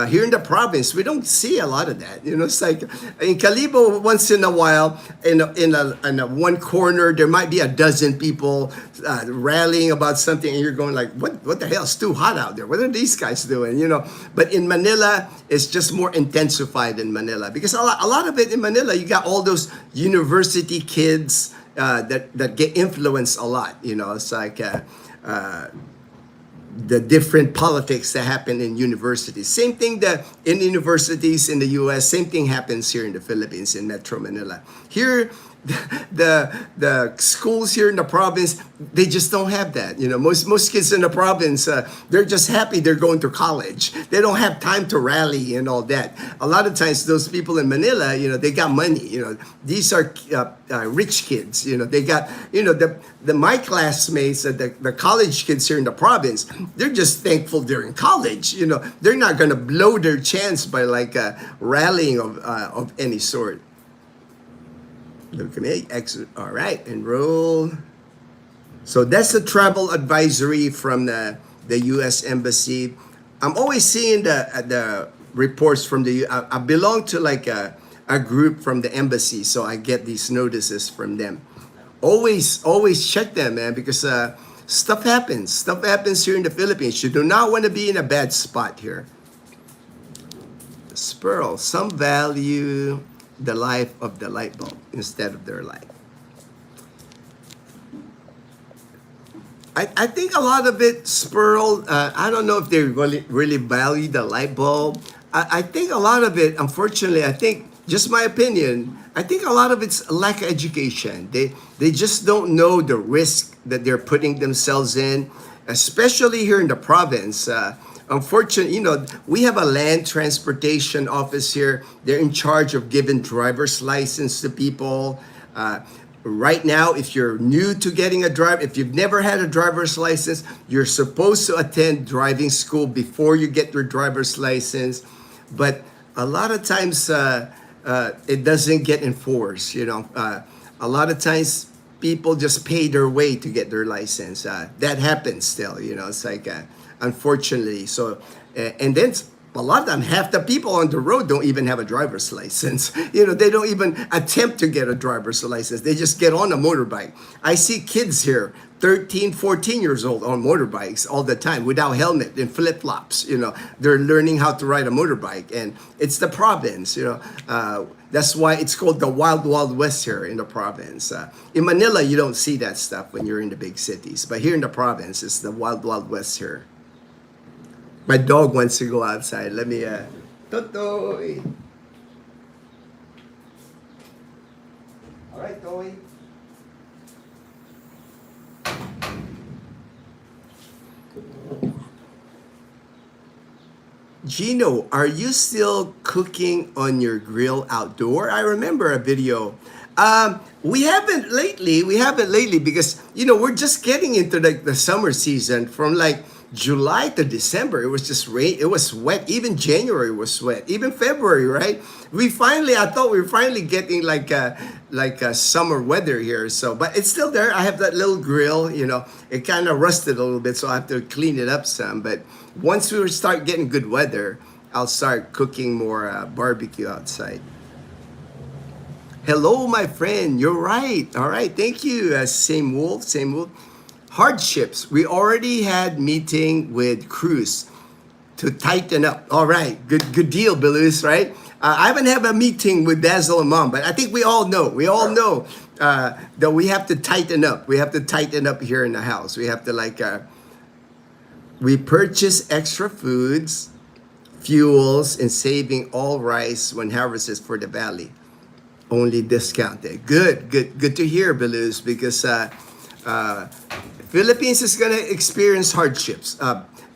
Here in the province, we don't see a lot of that. It's like in Calibo, once in a while, in a one corner, there might be a dozen people rallying about something, and you're going like, what the hell? It's too hot out there. What are these guys doing? But in Manila, it's just more intensified in Manila, because a lot of it in Manila, you got all those university kids that get influenced a lot. It's like the different politics that happen in universities. Same thing that in universities in the U.S., same thing happens here in the Philippines, in Metro Manila. Here, the schools here in the province, they just don't have that. Most kids in the province, they're just happy they're going to college. They don't have time to rally and all that. A lot of times, those people in Manila, they got money. These are rich kids. They got, my classmates, the college kids here in the province, they're just thankful they're in college. They're not going to blow their chance by like rallying of any sort. Look at me. Exit. All right. Enroll. So that's the travel advisory from the U.S. Embassy. I'm always seeing the reports from I belong to like a group from the embassy, so I get these notices from them. Always check them, man, because stuff happens. Stuff happens here in the Philippines. You do not want to be in a bad spot here. Sperl, some value the life of the light bulb instead of their life. I think a lot of it, Spurl, I don't know if they really value the light bulb. I think a lot of it, unfortunately, I think, just my opinion, I think a lot of it's lack of education. They just don't know the risk that they're putting themselves in, especially here in the province. Unfortunately, we have a land transportation office here. They're in charge of giving driver's license to people. Right now, if you're new to getting a drive, if you've never had a driver's license, you're supposed to attend driving school before you get your driver's license. But a lot of times, it doesn't get enforced. A lot of times people just pay their way to get their license. That happens still. It's like, unfortunately. So, and then a lot of them, half the people on the road don't even have a driver's license. They don't even attempt to get a driver's license. They just get on a motorbike. I see kids here, 13, 14 years old, on motorbikes all the time without helmet and flip-flops. They're learning how to ride a motorbike, and it's the province. That's why it's called the Wild Wild West here in the province. In Manila, you don't see that stuff when you're in the big cities, but here in the province, it's the Wild Wild West here. My dog wants to go outside. Let me, Totoy. All right, Toy. Gino, are you still cooking on your grill outdoor? I remember a video. We haven't lately because, we're just getting into the summer season from July to December. It was just rain. It was wet. Even January was wet. Even February, right? I thought we were finally getting like a summer weather here. So, but it's still there. I have that little grill, it kind of rusted a little bit, so I have to clean it up some. But once we start getting good weather, I'll start cooking more barbecue outside. Hello, my friend. You're right. All right. Thank you. Same wolf. Hardships. We already had meeting with Cruz to tighten up. All right, good deal, Belus, right? I haven't had a meeting with Dazzle and Mom, but I think we all know that we have to tighten up. We have to tighten up here in the house. We have to we purchase extra foods, fuels, and saving all rice when harvested for the valley. Only discounted. Good to hear, Belus, because Philippines is gonna experience hardships,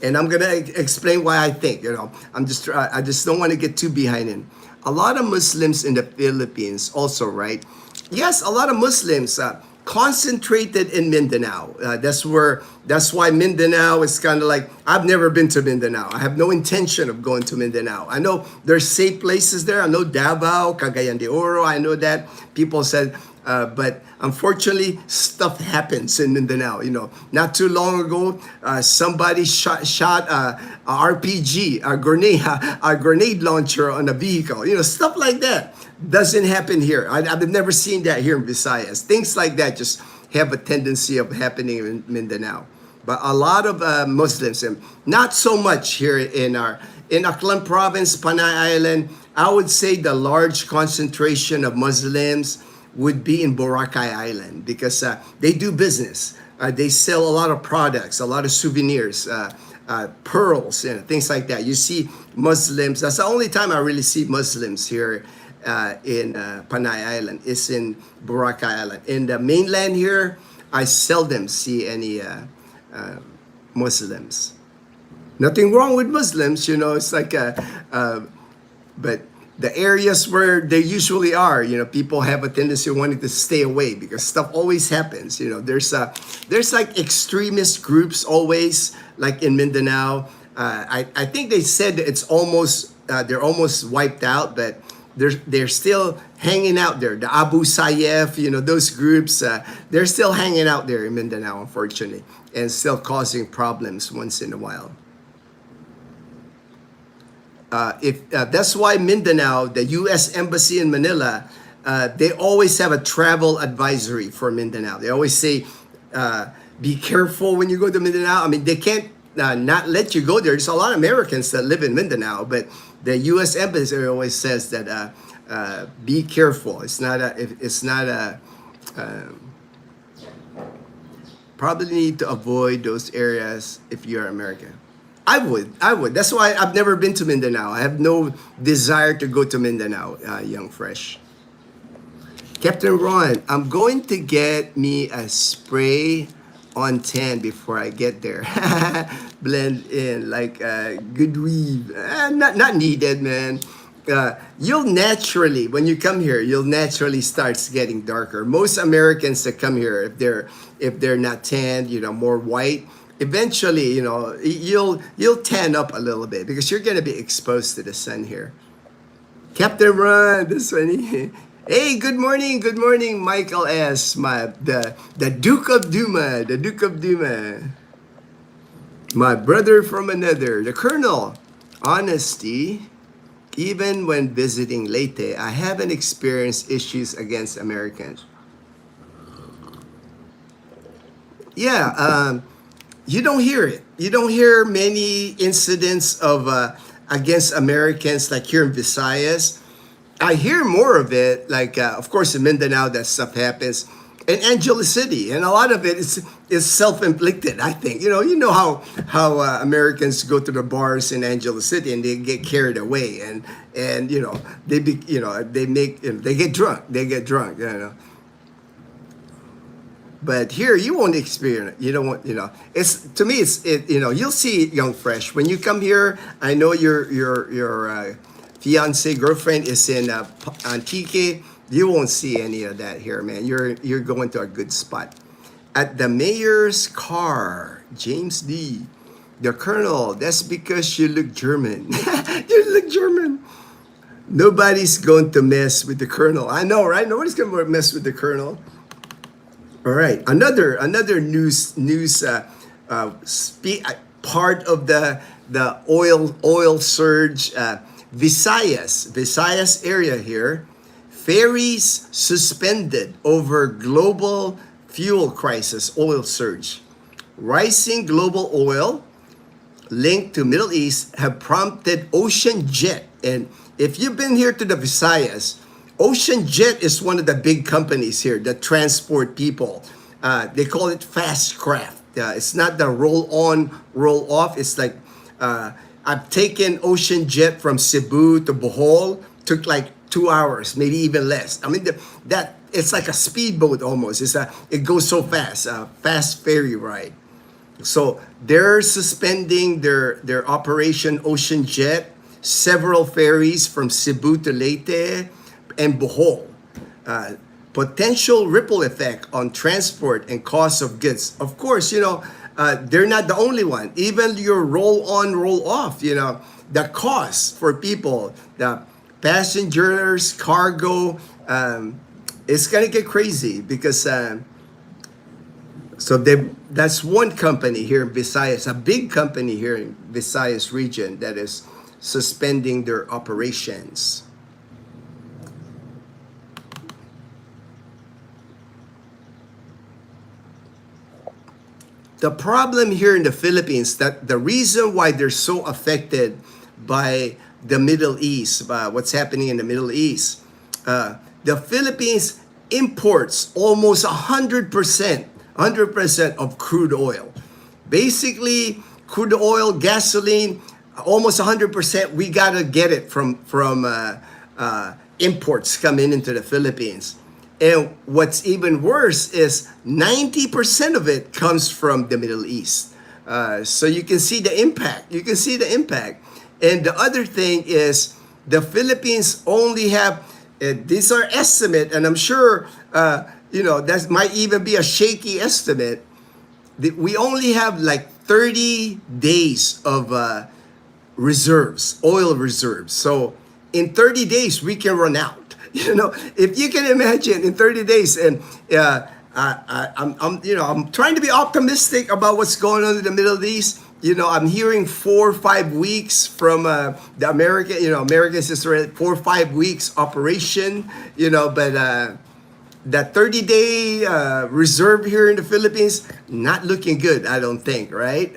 and I'm gonna explain why I think. I just don't want to get too behind in. A lot of Muslims in the Philippines also, right? Yes, a lot of Muslims concentrated in Mindanao. That's why Mindanao is kind of like, I've never been to Mindanao. I have no intention of going to Mindanao. I know there's safe places there. I know Davao, Cagayan de Oro. I know that people said. But unfortunately, stuff happens in Mindanao. Not too long ago, somebody shot a RPG, a grenade launcher on a vehicle. Stuff like that doesn't happen here. I've never seen that here in Visayas. Things like that just have a tendency of happening in Mindanao. But a lot of Muslims, and not so much here in Aklan Province, Panay Island. I would say the large concentration of Muslims would be in Boracay Island because they do business. They sell a lot of products, a lot of souvenirs, pearls, things like that. You see Muslims. That's the only time I really see Muslims here in Panay Island. Is in Boracay Island. In the mainland here, I seldom see any Muslims. Nothing wrong with Muslims, It's like but the areas where they usually are, people have a tendency of wanting to stay away because stuff always happens. There's like extremist groups always, like in Mindanao. I think they said that it's almost they're almost wiped out, but they're still hanging out there. The Abu Sayyaf, those groups, they're still hanging out there in Mindanao, unfortunately, and still causing problems once in a while. That's why Mindanao, the U.S. Embassy in Manila, they always have a travel advisory for Mindanao. They always say, be careful when you go to Mindanao. I mean, they can't not let you go there. There's a lot of Americans that live in Mindanao, but the U.S. Embassy always says that be careful. Probably need to avoid those areas if you're American. I would. That's why I've never been to Mindanao. I have no desire to go to Mindanao, Young Fresh. Captain Ron, I'm going to get me a spray on tan before I get there. Blend in like a good weave. Not needed, man. You'll naturally, when you come here, you'll naturally starts getting darker. Most Americans that come here, if they're not tanned, more white, eventually, you'll tan up a little bit because you're gonna be exposed to the sun here. Captain Ron, this one. Hey, good morning, Michael S. The Duke of Duma, my brother from another, the Colonel. Honesty, even when visiting Leyte, I haven't experienced issues against Americans. Yeah, you don't hear it. You don't hear many incidents of against Americans like here in Visayas. I hear more of it, like of course in Mindanao that stuff happens, in Angeles City, and a lot of it is self-inflicted. I think you know how Americans go to the bars in Angeles City and they get carried away, and they get drunk. But here you won't experience it. You don't want It's to me you'll see it, Young Fresh, when you come here. I know your fiance girlfriend is in Antique. You won't see any of that here, man. You're going to a good spot. At the mayor's car, James D. The Colonel, that's because you look German. You look German. Nobody's going to mess with the Colonel. I know, right? Nobody's going to mess with the Colonel. All right, another news part of the oil surge. Visayas area here, ferries suspended over global fuel crisis, oil surge. Rising global oil linked to Middle East have prompted Ocean Jet. And if you've been here to the Visayas, Ocean Jet is one of the big companies here that transport people. They call it fast craft. It's not the roll on, roll off. It's like I've taken Ocean Jet from Cebu to Bohol. Took like 2 hours, maybe even less. I mean, that it's like a speedboat almost. It goes so fast, fast ferry ride. So they're suspending their operation Ocean Jet, several ferries from Cebu to Leyte and Bohol. Potential ripple effect on transport and cost of goods. Of course, they're not the only one. Even your roll on, roll off, the cost for people, the passengers, cargo, it's going to get crazy because that's one company here in Visayas, a big company here in Visayas region that is suspending their operations. The problem here in the Philippines, that the reason why they're so affected by the Middle East, by what's happening in the Middle East, the Philippines imports almost 100% of crude oil. Basically, crude oil, gasoline, almost 100%. We gotta get it from imports coming into the Philippines. And what's even worse is 90% of it comes from the Middle East. So you can see the impact. And the other thing is the Philippines only have, these are estimate, and I'm sure, that might even be a shaky estimate. We only have like 30 days of reserves, oil reserves. So in 30 days, we can run out. If you can imagine in 30 days, and I'm trying to be optimistic about what's going on in the Middle East. I'm hearing 4 or 5 weeks from the Americans is 4 or 5 weeks operation, but that 30-day reserve here in the Philippines, not looking good, I don't think, right?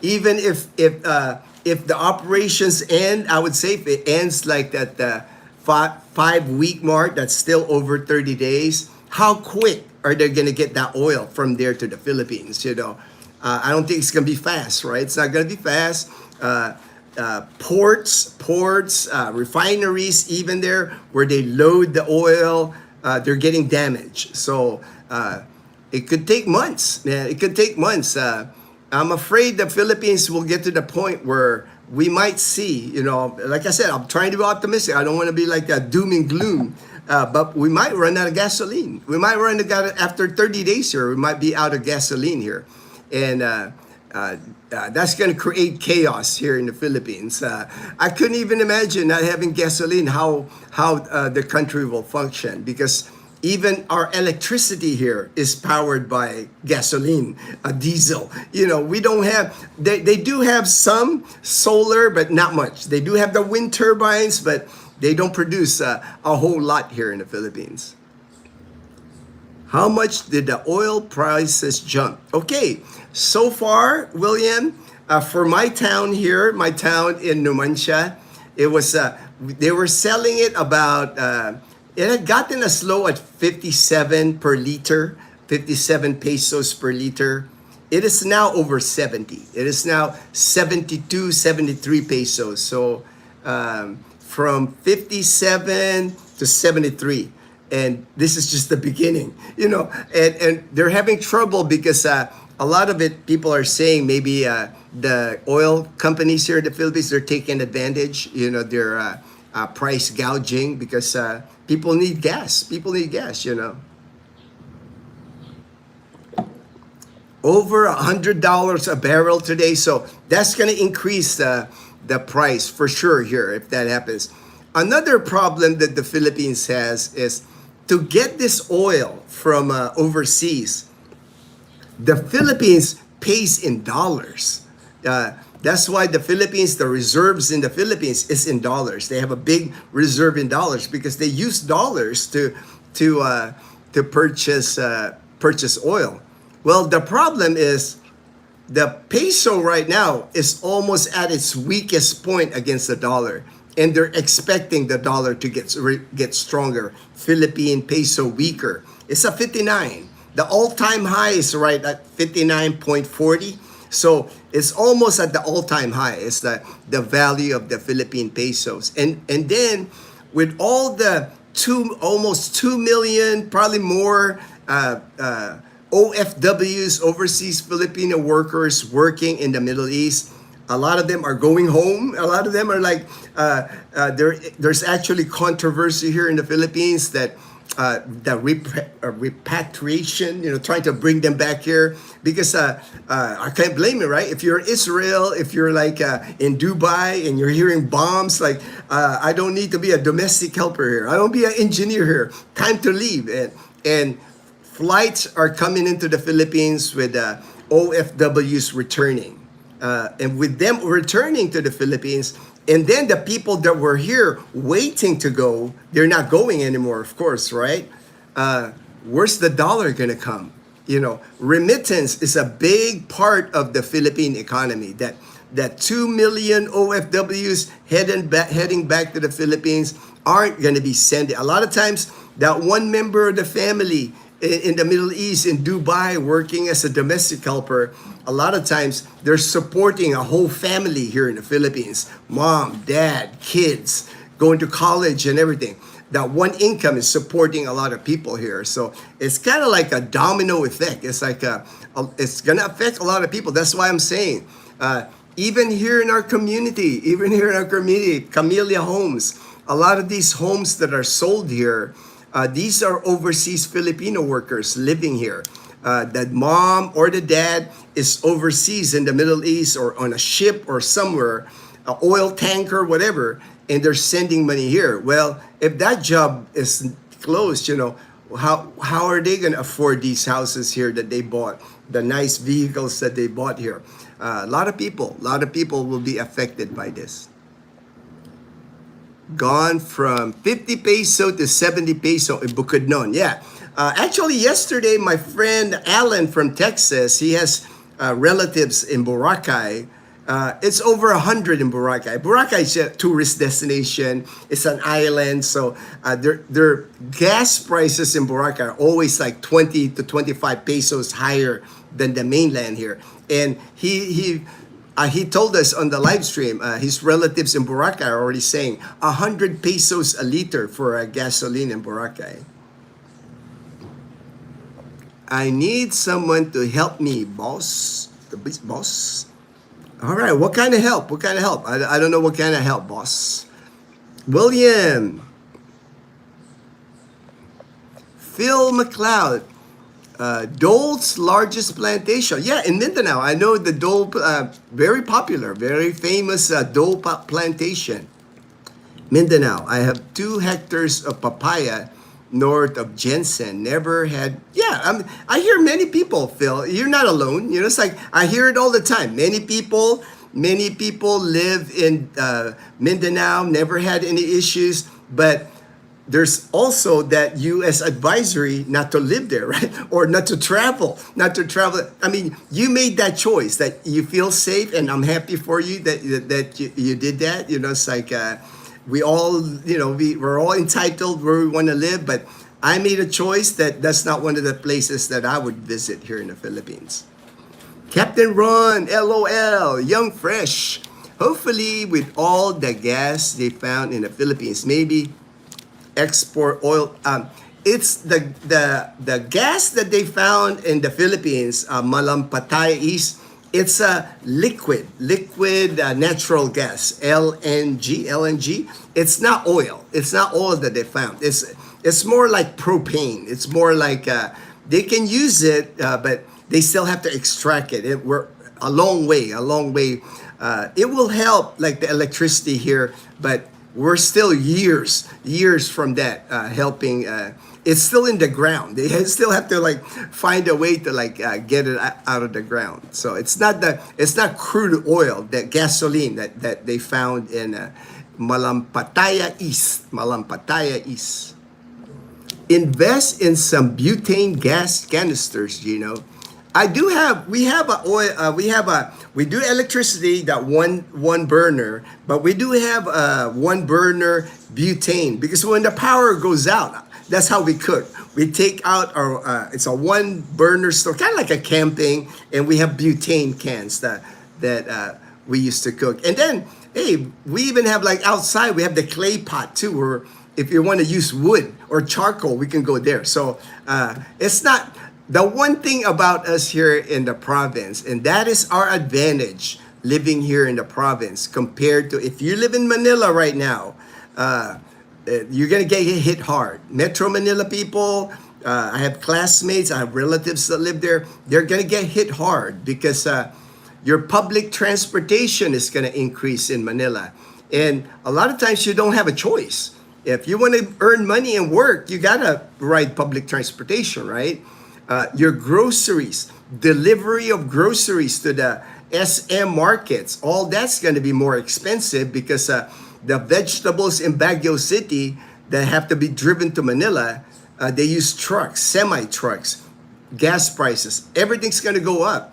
Even if the operations end, I would say if it ends like at the 5 week mark, that's still over 30 days. How quick are they going to get that oil from there to the Philippines? I don't think it's going to be fast, right? It's not going to be fast. Ports, refineries, even there where they load the oil, they're getting damaged. So it could take months. Man, it could take months. I'm afraid the Philippines will get to the point where we might see, like I said, I'm trying to be optimistic. I don't want to be like a doom and gloom, but we might run out of gasoline. We might run out after 30 days here. We might be out of gasoline here. And that's going to create chaos here in the Philippines. I couldn't even imagine not having gasoline, how the country will function, because even our electricity here is powered by gasoline, diesel. We don't have, they do have some solar, but not much. They do have the wind turbines, but they don't produce a whole lot here in the Philippines. How much did the oil prices jump? Okay, so far, William, for my town here, my town in Numancia, it was, they were selling it about, it had gotten as low at 57 per liter, 57 pesos per liter. It is now over 70. It is now 72, 73 pesos. So from 57 to 73. And this is just the beginning, and they're having trouble because a lot of it, people are saying maybe the oil companies here in the Philippines, they're taking advantage, they're price gouging because people need gas. Over $100 a barrel today. So that's going to increase the price for sure here if that happens. Another problem that the Philippines has is to get this oil from overseas. The Philippines pays in dollars. That's why the Philippines, the reserves in the Philippines is in dollars. They have a big reserve in dollars because they use dollars to purchase oil. Well, the problem is the peso right now is almost at its weakest point against the dollar, and they're expecting the dollar to get stronger. Philippine peso weaker. It's a 59. The all-time high is right at 59.40. So it's almost at the all-time high. It's the value of the Philippine pesos. And then with all the almost 2 million, probably more OFWs, overseas Filipino workers working in the Middle East, a lot of them are going home. A lot of them are like, there's actually controversy here in the Philippines that the repatriation, trying to bring them back here because I can't blame you, right? If you're in Israel, if you're like in Dubai and you're hearing bombs, like I don't need to be a domestic helper here. I don't be an engineer here. Time to leave. And flights are coming into the Philippines with OFWs returning. And with them returning to the Philippines, and then the people that were here waiting to go, they're not going anymore, of course, right? Where's the dollar going to come? Remittance is a big part of the Philippine economy. That 2 million OFWs heading back to the Philippines aren't going to be sending. A lot of times, that one member of the family in the Middle East, in Dubai, working as a domestic helper, a lot of times they're supporting a whole family here in the Philippines. Mom, dad, kids, going to college and everything. That one income is supporting a lot of people here. So it's kind of like a domino effect. It's like it's going to affect a lot of people. That's why I'm saying, even here in our community, Camellia Homes, a lot of these homes that are sold here, these are overseas Filipino workers living here. The mom or the dad is overseas in the Middle East or on a ship or somewhere, an oil tanker, whatever, and they're sending money here. Well, if that job is closed, how are they going to afford these houses here that they bought, the nice vehicles that they bought here? A lot of people will be affected by this. Gone from 50 peso to 70 peso in Bukidnon. Yeah. Actually, yesterday, my friend Alan from Texas, he has relatives in Boracay. It's over 100 in Boracay. Boracay is a tourist destination. It's an island, so their gas prices in Boracay are always like 20 to 25 pesos higher than the mainland here. And he told us on the live stream, his relatives in Boracay are already saying 100 pesos a liter for gasoline in Boracay. I need someone to help me, boss. The boss. All right, what kind of help? What kind of help? I don't know what kind of help, boss. William. Phil McLeod. Dole's largest plantation. Yeah, in Mindanao. I know the Dole, very popular, very famous Dole plantation. Mindanao. I have 2 hectares of papaya north of Jensen. Never had. Yeah, I hear many people, Phil. You're not alone. You know, it's like I hear it all the time. Many people live in Mindanao. Never had any issues, but there's also that U.S. advisory not to live there, right? Or not to travel. I mean, you made that choice that you feel safe, and I'm happy for you that you did that. You know, it's like we all, you know, we're all entitled where we want to live, but I made a choice that that's not one of the places that I would visit here in the Philippines. Captain Ron, LOL, Young Fresh. Hopefully, with all the gas they found in the Philippines, maybe export oil. It's the gas that they found in the Philippines, Malampatay East. It's a liquid natural gas, LNG. It's not oil. It's not oil that they found. It's more like propane. It's more like they can use it, but they still have to extract it. We're a long way. It will help like the electricity here, but we're still years from that helping. It's still in the ground. They still have to like find a way to like get it out of the ground. So it's not crude oil, that gasoline that they found in Malampataya East. Invest in some butane gas canisters. You know, we do electricity, that one burner, but we do have one burner butane, because when the power goes out, that's how we cook. We take out our it's a one burner stove, kind of like a camping, and we have butane cans that we used to cook. And then hey, we even have like outside we have the clay pot too, where if you want to use wood or charcoal, we can go there. So it's not. The one thing about us here in the province, and that is our advantage living here in the province compared to if you live in Manila right now, you're going to get hit hard. Metro Manila people, I have classmates, I have relatives that live there, they're going to get hit hard because your public transportation is going to increase in Manila. And a lot of times you don't have a choice. If you want to earn money and work, you got to ride public transportation, right? Your groceries, delivery of groceries to the SM markets, all that's going to be more expensive because the vegetables in Baguio City that have to be driven to Manila, they use trucks, semi-trucks, gas prices, everything's going to go up.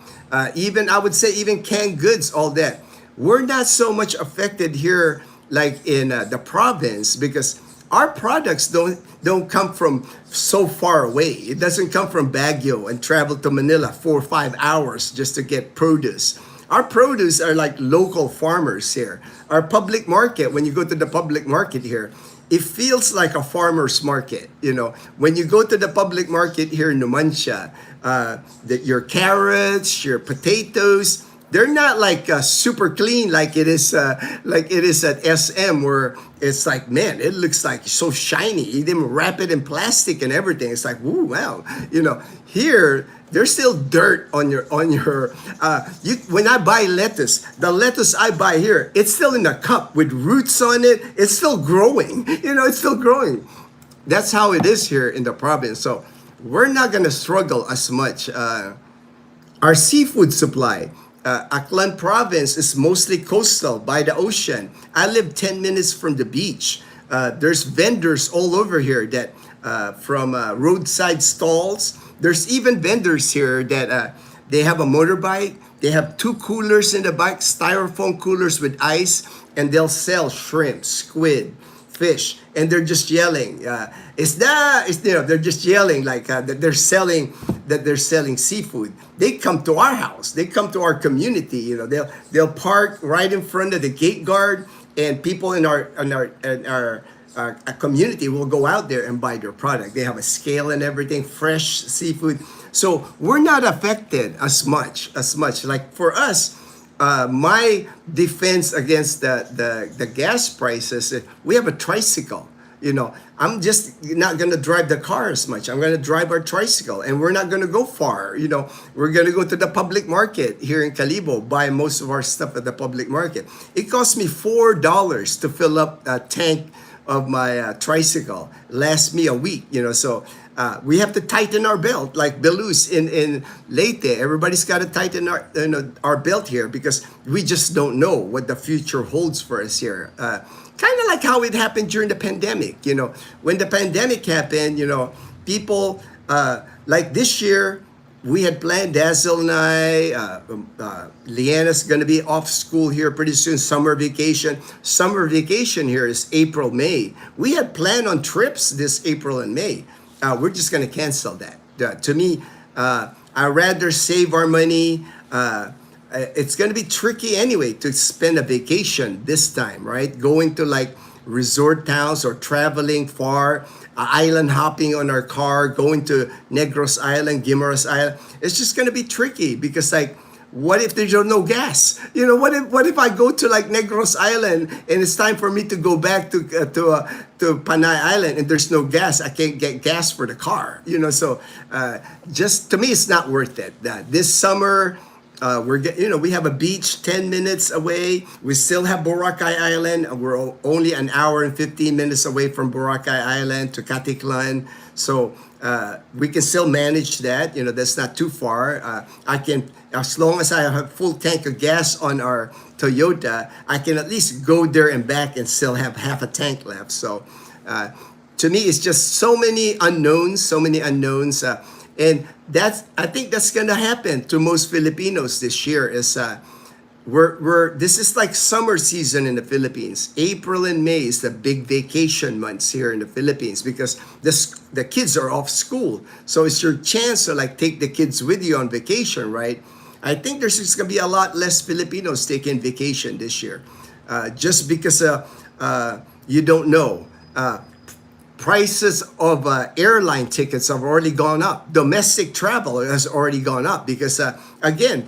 Even, I would say, even canned goods, all that. We're not so much affected here like in the province because our products don't come from so far away. It doesn't come from Baguio and travel to Manila 4 or 5 hours just to get produce. Our produce are like local farmers here. Our public market, when you go to the public market here, it feels like a farmer's market. You know, when you go to the public market here in Numancia, your carrots, your potatoes, they're not like super clean like it is at SM, where it's like, man, it looks like so shiny. You didn't wrap it in plastic and everything. It's like, ooh, wow. You know, here there's still dirt on your when I buy lettuce, the lettuce I buy here, it's still in a cup with roots on it. It's still growing. You know, it's still growing. That's how it is here in the province. So we're not gonna struggle as much. Our seafood supply. Aklan province is mostly coastal by the ocean. I live 10 minutes from the beach. There's vendors all over here that from roadside stalls. There's even vendors here that They have a motorbike. They have 2 coolers in the bike, styrofoam coolers with ice, and they'll sell shrimp, squid, fish, and they're just yelling. They're just yelling like that they're selling seafood. They come to our house. They come to our community. They'll park right in front of the gate guard, and people in our community will go out there and buy their product. They have a scale and everything, fresh seafood. So we're not affected as much. Like for us, my defense against the gas prices, we have a tricycle. I'm just not going to drive the car as much. I'm going to drive our tricycle, and we're not going to go far. We're going to go to the public market here in Calibo, buy most of our stuff at the public market. It cost me $4 to fill up a tank of my tricycle. Lasts me a week. So we have to tighten our belt, like Belus in Leyte. Everybody's got to tighten our belt here, because we just don't know what the future holds for us here. Kind of like how it happened during the pandemic. When the pandemic happened, people like this year, we had planned, Dazzle and I, Leanna's going to be off school here pretty soon, summer vacation. Summer vacation here is April, May. We had planned on trips this April and May. We're just going to cancel that. To me, I'd rather save our money. It's going to be tricky anyway to spend a vacation this time, right? Going to like resort towns or traveling far, island hopping on our car, going to Negros Island, Guimaras Island. It's just going to be tricky because like, what if there's no gas? What if I go to like Negros Island and it's time for me to go back to Panay Island and there's no gas? I can't get gas for the car. So just to me, it's not worth it. This summer, we have a beach 10 minutes away. We still have Boracay Island. We're only an hour and 15 minutes away from Boracay Island to Caticlan. So we can still manage that. That's not too far. I can, as long as I have full tank of gas on our Toyota, I can at least go there and back and still have half a tank left. So to me, it's just so many unknowns. And I think that's gonna happen to most Filipinos this year. Is this is like summer season in the Philippines. April and May is the big vacation months here in the Philippines because the kids are off school. So it's your chance to like take the kids with you on vacation, right? I think there's just gonna be a lot less Filipinos taking vacation this year, just because you don't know. Prices of airline tickets have already gone up. Domestic travel has already gone up because, again,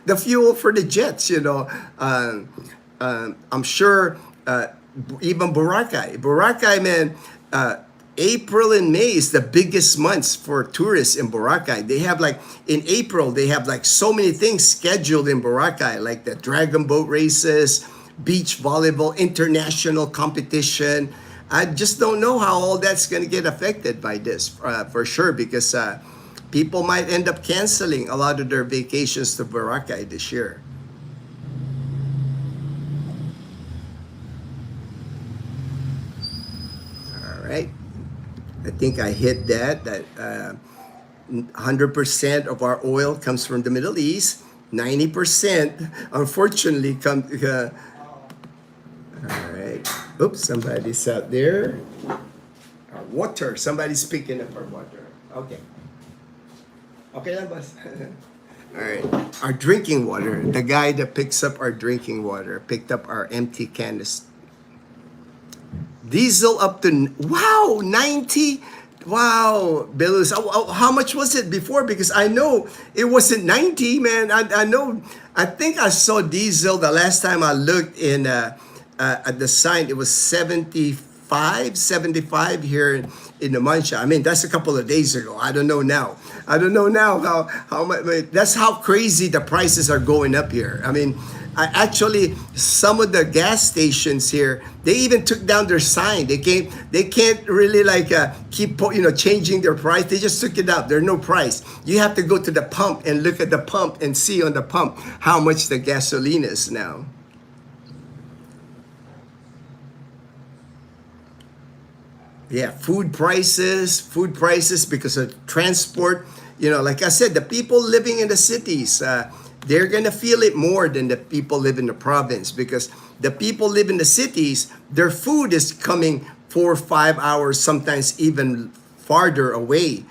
the fuel for the jets, I'm sure even Boracay, man, April and May is the biggest months for tourists in Boracay. They have in April, they have so many things scheduled in Boracay, like the dragon boat races, beach volleyball, international competition. I just don't know how all that's going to get affected by this for sure, because people might end up canceling a lot of their vacations to Boracay this year. All right. I think I hit that 100% of our oil comes from the Middle East. 90%, unfortunately, comes... all right. Oops, somebody's out there. Our water. Somebody's picking up our water. Okay. Okay lang, boss. All right. Our drinking water. The guy that picks up our drinking water picked up our empty canister. Diesel up to, wow, 90. Wow, Belarus. How much was it before? Because I know it wasn't 90, man. I know. I think I saw diesel the last time I looked in at the sign. It was 75 here in the Mancha. I mean, that's a couple of days ago. I don't know now how much. That's how crazy the prices are going up here. I mean, actually, some of the gas stations here, they even took down their sign. They can't really keep changing their price. They just took it out. There's no price. You have to go to the pump and look at the pump and see on the pump how much the gasoline is now. Yeah, food prices because of transport. like I said, the people living in the cities, they're gonna feel it more than the people live in the province, because the people live in the cities, their food is coming 4 or 5 hours, sometimes even farther away,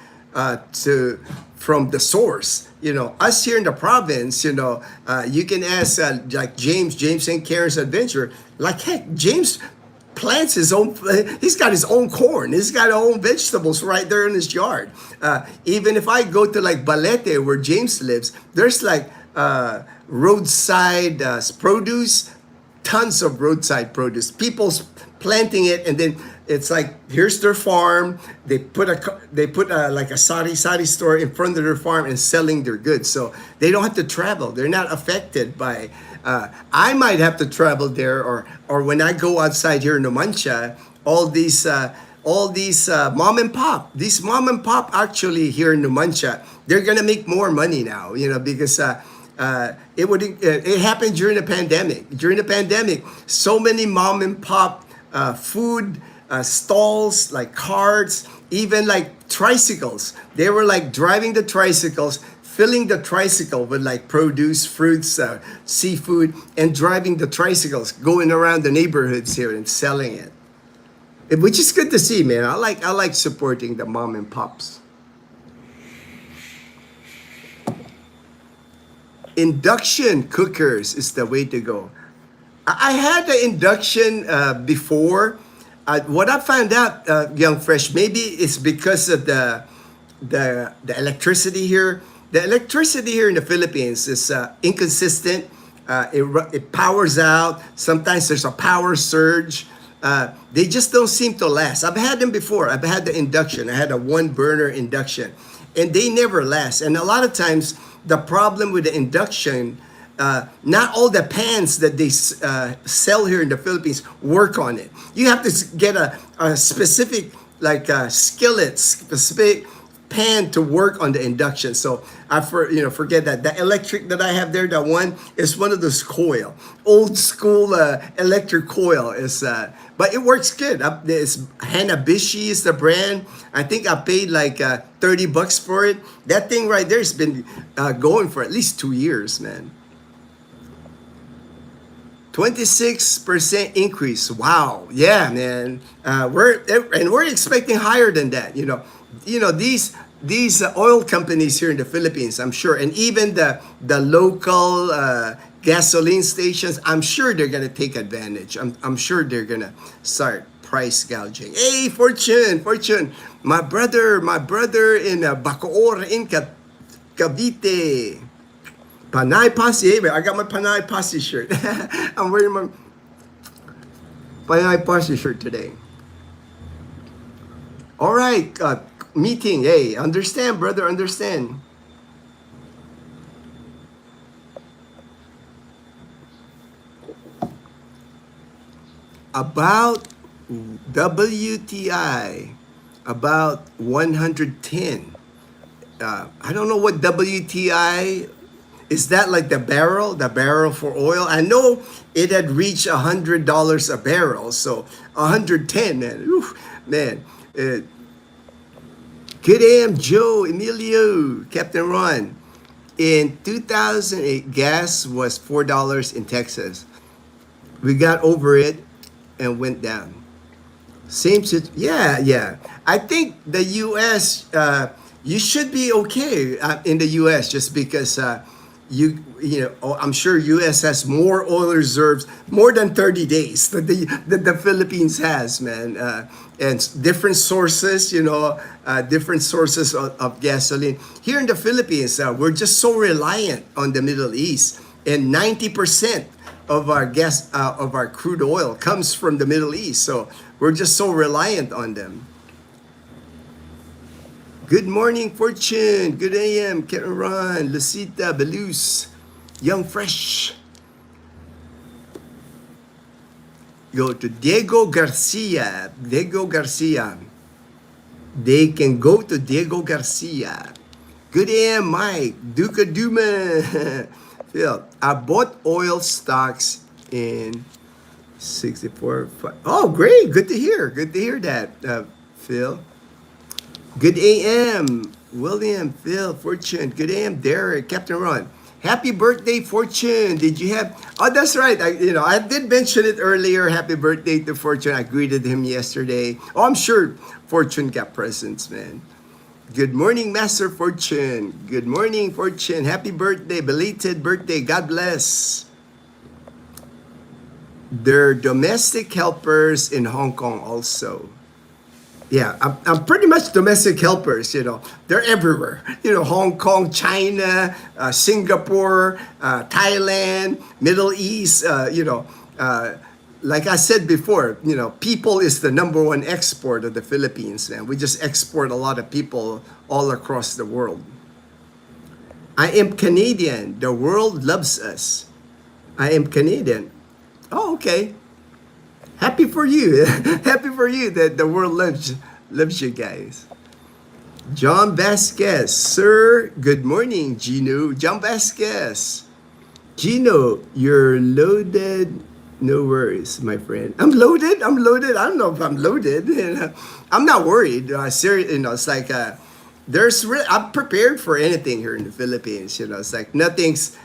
to from the source. Us here in the province, you can ask, like James and Karen's adventure. Like, heck, James plants his own. He's got his own corn. He's got his own vegetables right there in his yard. Even if I go to like Balete, where James lives, there's like roadside produce, tons of roadside produce. People's planting it, and then it's like, here's their farm. They put like a sari store in front of their farm and selling their goods, so they don't have to travel. They're not affected by. I might have to travel there, or when I go outside here in Numancia, all these mom and pop. These mom and pop actually here in Numancia, they're gonna make more money now, because it happened during the pandemic. During the pandemic, so many mom and pop food stalls, like carts, even like tricycles. They were like driving the tricycles, filling the tricycle with like produce, fruits, seafood, and driving the tricycles, going around the neighborhoods here and selling it. Which is good to see, man. I like supporting the mom and pops. Induction cookers is the way to go. I had the induction before. What I found out, Young Fresh, maybe it's because of the electricity here. The electricity here in the Philippines is inconsistent. It powers out. Sometimes there's a power surge. They just don't seem to last. I've had them before. I've had the induction. I had a one burner induction, and they never last. And a lot of times, the problem with the induction, not all the pans that they sell here in the Philippines work on it. You have to get a specific skillet, specific pan to work on the induction. So forget that. The electric that I have there, that one is one of those coil, old school electric coil is. But it works good. It's Hanabishi is the brand. I think I paid like $30 for it. That thing right there has been going for at least 2 years, man. 26% increase. Wow. Yeah, man. We're expecting higher than that. These oil companies here in the Philippines, I'm sure, and even the local gasoline stations, I'm sure they're gonna take advantage. I'm sure they're gonna start price gouging. Hey, Fortune, my brother in Bacoor in Cavite. Panay Pasi. I got my Panay Pasi shirt. I'm wearing my Panay Pasi shirt today. All right, meeting. Hey, understand, brother, understand. About WTI, about 110. I don't know what WTI. Is that like the barrel for oil? I know it had reached $100 a barrel, so 110, man. Oof, man. Good AM, Joe, Emilio, Captain Ron. In 2008, gas was $4 in Texas. We got over it and went down. Yeah. I think the U.S. You should be okay in the U.S. just because I'm sure U.S. has more oil reserves, more than 30 days that the Philippines has, man. And different sources, different sources of gasoline. Here in the Philippines, we're just so reliant on the Middle East, and 90% of our of our crude oil comes from the Middle East. So we're just so reliant on them. Good morning, Fortune. Good AM, Karen, Lucita, Belus, Young Fresh. Go to Diego Garcia. They can go to Diego Garcia. Good AM, Mike. Duca Duma. Phil, I bought oil stocks in 64. Oh, great. Good to hear. Good to hear that, Phil. Good AM. William, Phil, Fortune. Good day, I'm Derek, Captain Ron. Happy birthday, Fortune. Did you have? Oh, that's right. I did mention it earlier. Happy birthday to Fortune. I greeted him yesterday. Oh, I'm sure Fortune got presents, man. Good morning, Master Fortune. Good morning, Fortune. Happy birthday, belated birthday. God bless. They're domestic helpers in Hong Kong also. Yeah, I'm pretty much domestic helpers, They're everywhere. Hong Kong, China, Singapore, Thailand, Middle East, like I said before, people is the number one export of the Philippines, man. We just export a lot of people all across the world. I am Canadian. The world loves us. I am Canadian. Oh, okay. Happy for you. Happy for you that the world loves you guys. John Vasquez. Sir, good morning, Gino. John Vasquez. Gino, you're loaded. No worries, my friend. I'm loaded. I'm loaded. I don't know if I'm loaded. I'm not worried. Serious, it's like I'm prepared for anything here in the Philippines. It's like nothing's,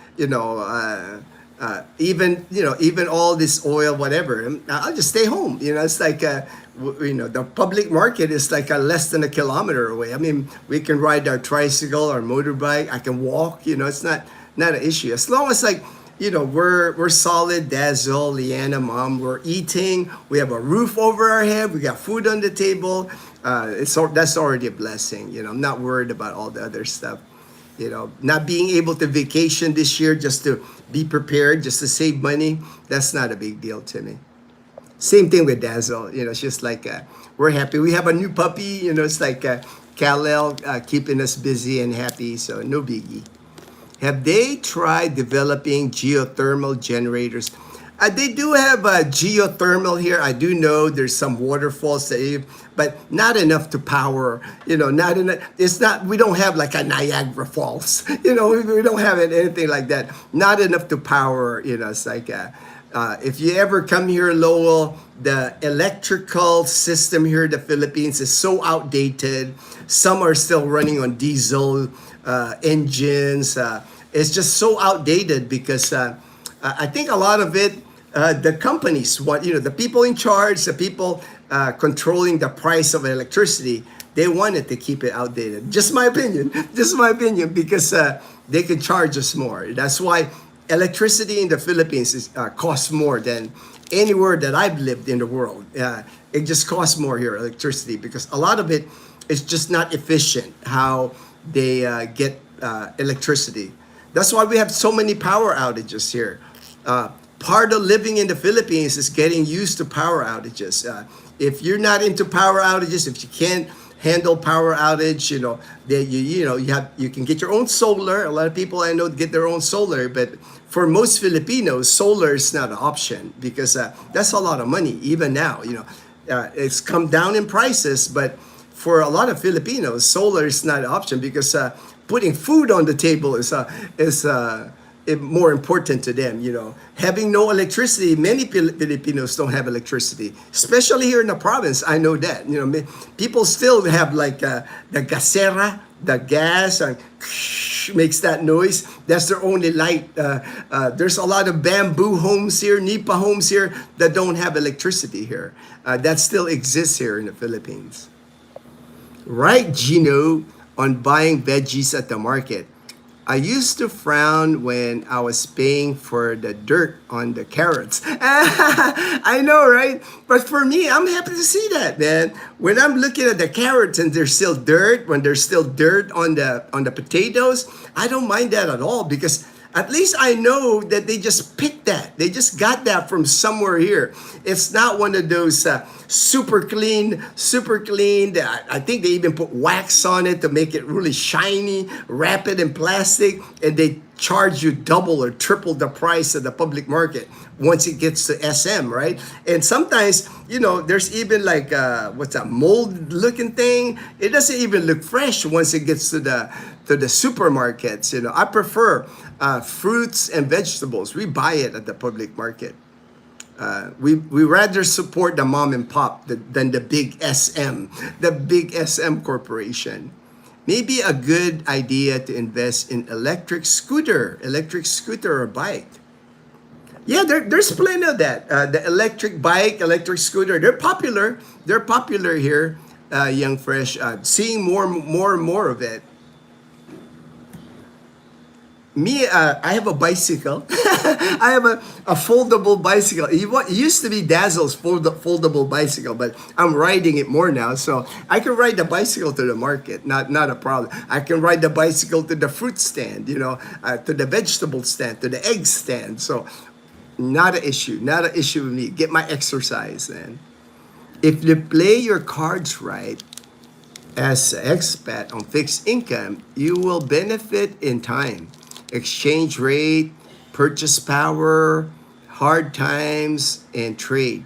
even all this oil, whatever, I'll just stay home. It's like, the public market is like less than a kilometer away. I mean, we can ride our tricycle, our motorbike. I can walk. It's not an issue as long as we're solid. Dazzle, Leanna, Mom, we're eating. We have a roof over our head. We got food on the table. That's already a blessing. I'm not worried about all the other stuff. Not being able to vacation this year just to be prepared, just to save money, that's not a big deal to me. Same thing with Dazzle. It's just like we're happy. We have a new puppy. It's like Kal-El keeping us busy and happy, so no biggie. Have they tried developing geothermal generators? They do have geothermal here. I do know there's some waterfalls but not enough to power. Not enough. It's not. We don't have like a Niagara Falls. We don't have anything like that. Not enough to power. It's like if you ever come here, Lowell, the electrical system here in the Philippines is so outdated. Some are still running on diesel engines. It's just so outdated because I think a lot of it. The companies want, the people in charge, the people controlling the price of electricity, they wanted to keep it outdated. Just my opinion, because they can charge us more. That's why electricity in the Philippines costs more than anywhere that I've lived in the world. It just costs more here, electricity, because a lot of it is just not efficient how they get electricity. That's why we have so many power outages here. Part of living in the Philippines is getting used to power outages. If you're not into power outages, if you can't handle power outage, that you can get your own solar. A lot of people I know get their own solar, but for most Filipinos, solar is not an option because that's a lot of money. Even now, it's come down in prices, but for a lot of Filipinos, solar is not an option because putting food on the table is more important to them. Having no electricity, many Filipinos don't have electricity, especially here in the province. I know that people still have like the gasera, the gas makes that noise. That's their only light. There's a lot of bamboo homes here, nipa homes here that don't have electricity here. That still exists here in the Philippines. Right, Gino, on buying veggies at the market. I used to frown when I was paying for the dirt on the carrots. I know, right? But for me, I'm happy to see that, man. When I'm looking at the carrots and there's still dirt, when there's still dirt on the potatoes, I don't mind that at all because at least I know that they just picked that. They just got that from somewhere here. It's not one of those super clean. I think they even put wax on it to make it really shiny, wrap it in plastic, and they charge you double or triple the price of the public market once it gets to SM, right? And sometimes, there's even like what's that mold looking thing? It doesn't even look fresh once it gets to the supermarkets. I prefer fruits and vegetables. We buy it at the public market. We rather support the mom and pop than the big SM corporation. maybe a good idea to invest in electric scooter or bike. Yeah, there's plenty of that. The electric bike, electric scooter, they're popular. They're popular here, Young Fresh. Seeing more and more of it. Me, I have a bicycle. I have a foldable bicycle. It used to be Dazzle's foldable bicycle, but I'm riding it more now. So I can ride the bicycle to the market, not a problem. I can ride the bicycle to the fruit stand, to the vegetable stand, to the egg stand. So not an issue with me. Get my exercise, man. If you play your cards right as an expat on fixed income, you will benefit in time. Exchange rate, purchase power, hard times, and trade.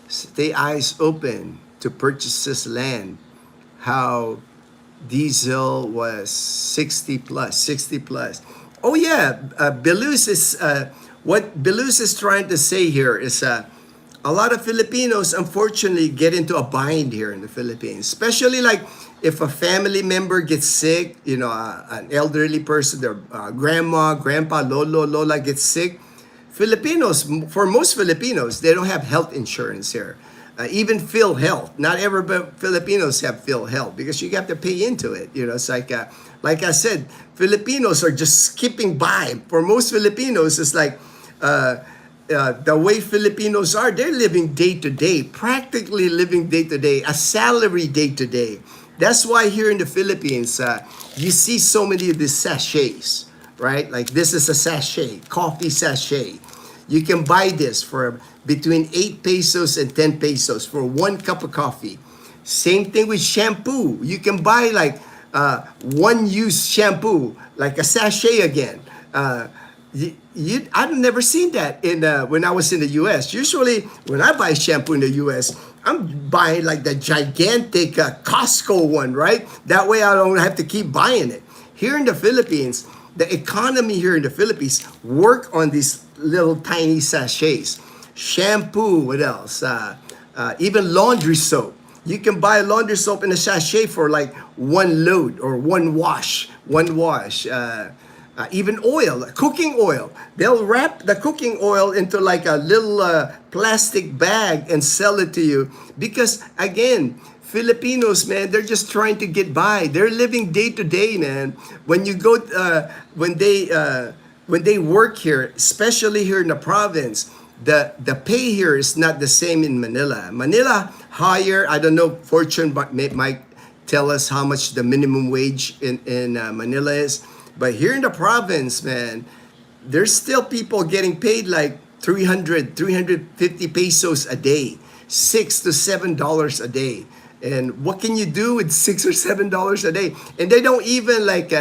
Stay eyes open to purchase this land. How diesel was 60 plus. Oh yeah, Belus is what Belus is trying to say here is a lot of Filipinos unfortunately get into a bind here in the Philippines, especially like if a family member gets sick, an elderly person, their grandma, grandpa, lolo, lola gets sick. For most Filipinos, they don't have health insurance here. Even PhilHealth. Not every Filipinos have PhilHealth because you have to pay into it. It's like I said, Filipinos are just skipping by. For most Filipinos, it's like the way Filipinos are, they're living day to day, practically living day to day, a salary day to day. That's why here in the Philippines, you see so many of these sachets, right? Like this is a sachet, coffee sachet. You can buy this for between 8 pesos and 10 pesos for 1 cup of coffee. Same thing with shampoo. You can buy like one use shampoo, like a sachet again. I've never seen that when I was in the U.S. Usually, when I buy shampoo in the U.S., I'm buying like the gigantic Costco one, right? That way I don't have to keep buying it. Here in the Philippines, the economy here in the Philippines work on these little tiny sachets. Shampoo, what else? Even laundry soap. You can buy laundry soap in a sachet for like one load or one wash. Even oil, cooking oil. They'll wrap the cooking oil into like a little plastic bag and sell it to you. Because again, Filipinos, man, they're just trying to get by. They're living day to day, man. When you go, when they work here, especially here in the province, the pay here is not the same in Manila. Manila higher. I don't know. Fortune might tell us how much the minimum wage in Manila is. But here in the province, man, there's still people getting paid like 350 pesos a day, $6 to $7 a day. And what can you do with $6 or $7 a day? And they don't even like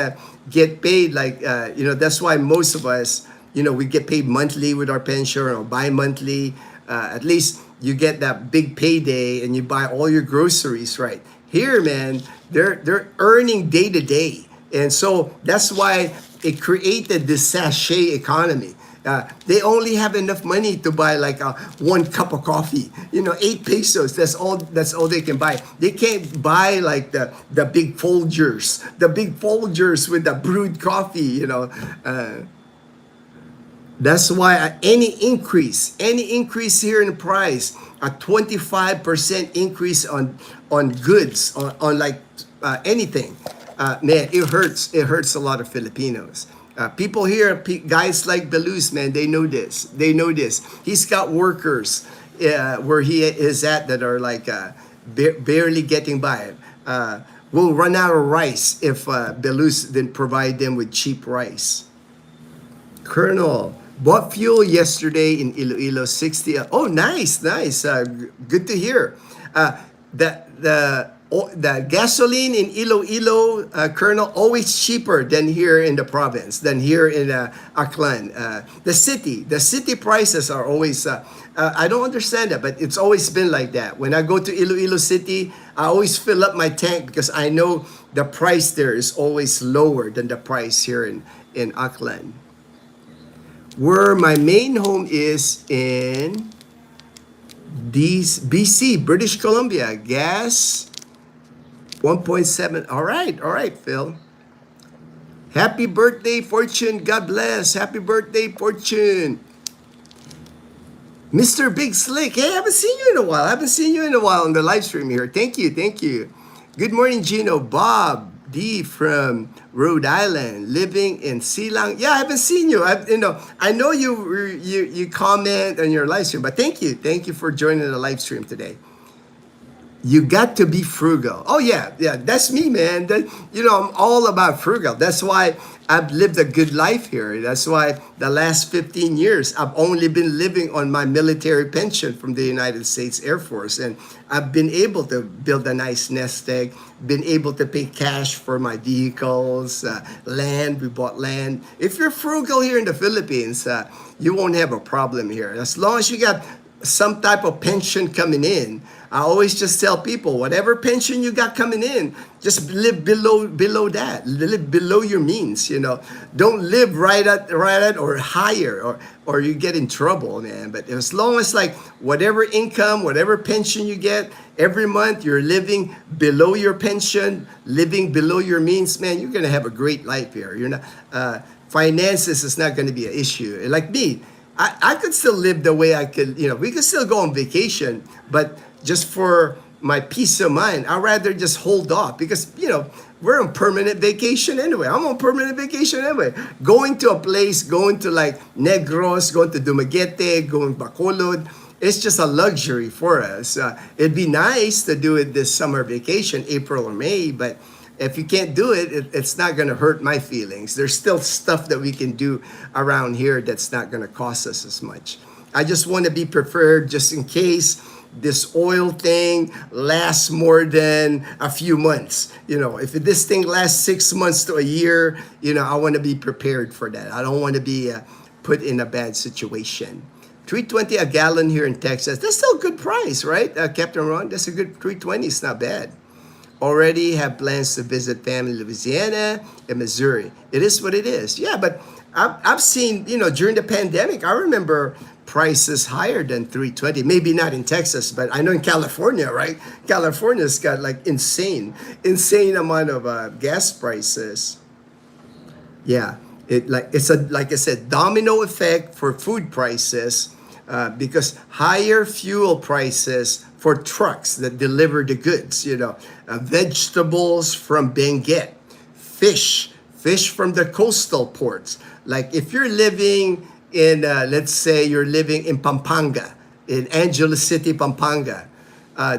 get paid like, that's why most of us, we get paid monthly with our pension or bi-monthly. At least you get that big payday and you buy all your groceries, right? Here, man, they're earning day to day. And so that's why it created this sachet economy. They only have enough money to buy like 1 cup of coffee. 8 pesos. That's all they can buy. They can't buy like the big Folgers, with the brewed coffee. That's why any increase here in price, a 25% increase on goods on like anything. Man, it hurts. It hurts a lot of Filipinos. People here, guys like Belus, man, they know this. He's got workers where he is at that are like barely getting by. Will run out of rice if Belus didn't provide them with cheap rice. Colonel, bought fuel yesterday in Iloilo, 60. Oh, nice. Good to hear. The gasoline in Iloilo, Colonel, always cheaper than here in the province, than here in Aklan. The city prices are always, I don't understand that, but it's always been like that. When I go to Iloilo City, I always fill up my tank because I know the price there is always lower than the price here in Aklan. Where my main home is in BC, British Columbia. Gas 1.7. All right, Phil. Happy birthday, Fortune. God bless. Happy birthday, Fortune. Mr. Big Slick. Hey, I haven't seen you in a while. I haven't seen you in a while on the live stream here. Thank you. Thank you. Good morning, Gino. Bob D from Rhode Island, living in Silang. Yeah, I haven't seen you. I know you comment on your live stream, but thank you. Thank you for joining the live stream today. You got to be frugal. Oh yeah, that's me, man. I'm all about frugal. That's why I've lived a good life here. That's why the last 15 years I've only been living on my military pension from the United States Air Force, and I've been able to build a nice nest egg. Been able to pay cash for my vehicles, land. We bought land. If you're frugal here in the Philippines, you won't have a problem here. As long as you got some type of pension coming in. I always just tell people, whatever pension you got coming in, just live below that. Live below your means, Don't live right at or higher, or you get in trouble, man. But as long as like whatever income, whatever pension you get every month, you're living below your pension, living below your means, man, you're gonna have a great life here. You're not finances is not gonna be an issue. Like me, I could still live the way I could, we could still go on vacation, but just for my peace of mind, I'd rather just hold off because, we're on permanent vacation anyway. I'm on permanent vacation anyway. Going to a place, going to like Negros, going to Dumaguete, going to Bacolod, it's just a luxury for us. It'd be nice to do it this summer vacation, April or May, but if you can't do it, it's not going to hurt my feelings. There's still stuff that we can do around here that's not going to cost us as much. I just want to be prepared just in case this oil thing lasts more than a few months. If this thing lasts 6 months to a year, I want to be prepared for that. I don't want to be put in a bad situation. $3.20 a gallon here in Texas. That's still a good price, right, Captain Ron? That's a good $3.20. It's not bad. Already have plans to visit family in Louisiana and Missouri. It is what it is. Yeah, but I've seen, during the pandemic, I remember prices higher than $3.20. Maybe not in Texas, but I know in California, right? California's got like insane amount of gas prices. Yeah, it's like I said, domino effect for food prices because higher fuel prices for trucks that deliver the goods, vegetables from Benguet, fish from the coastal ports. Like if you're living in, let's say you're living in Pampanga, in Angeles City, Pampanga,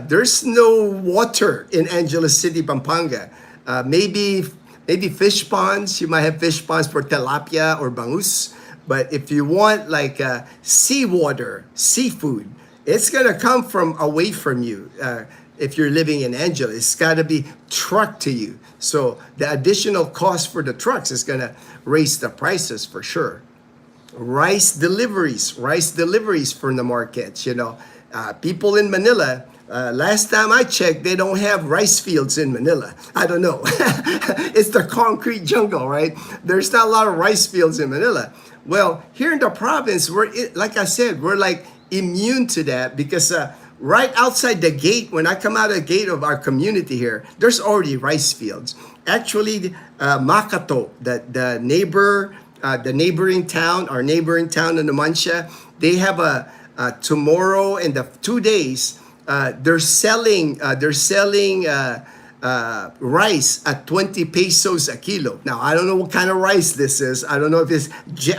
there's no water in Angeles City, Pampanga. Maybe fish ponds, you might have fish ponds for tilapia or bangus. But if you want like seawater, seafood, it's going to come from away from you. If you're living in Angeles, it's got to be trucked to you. So the additional cost for the trucks is going to raise the prices for sure. Rice deliveries from the markets. People in Manila, last time I checked, they don't have rice fields in Manila. I don't know. It's the concrete jungle, right? There's not a lot of rice fields in Manila. Well, here in the province, like I said, we're like immune to that because right outside the gate, when I come out of the gate of our community here, there's already rice fields. Actually, Makato, the neighboring town, our neighboring town in Numancia, they have a tomorrow and the 2 days. They're selling rice at 20 pesos a kilo. Now, I don't know what kind of rice this is. I don't know if it's,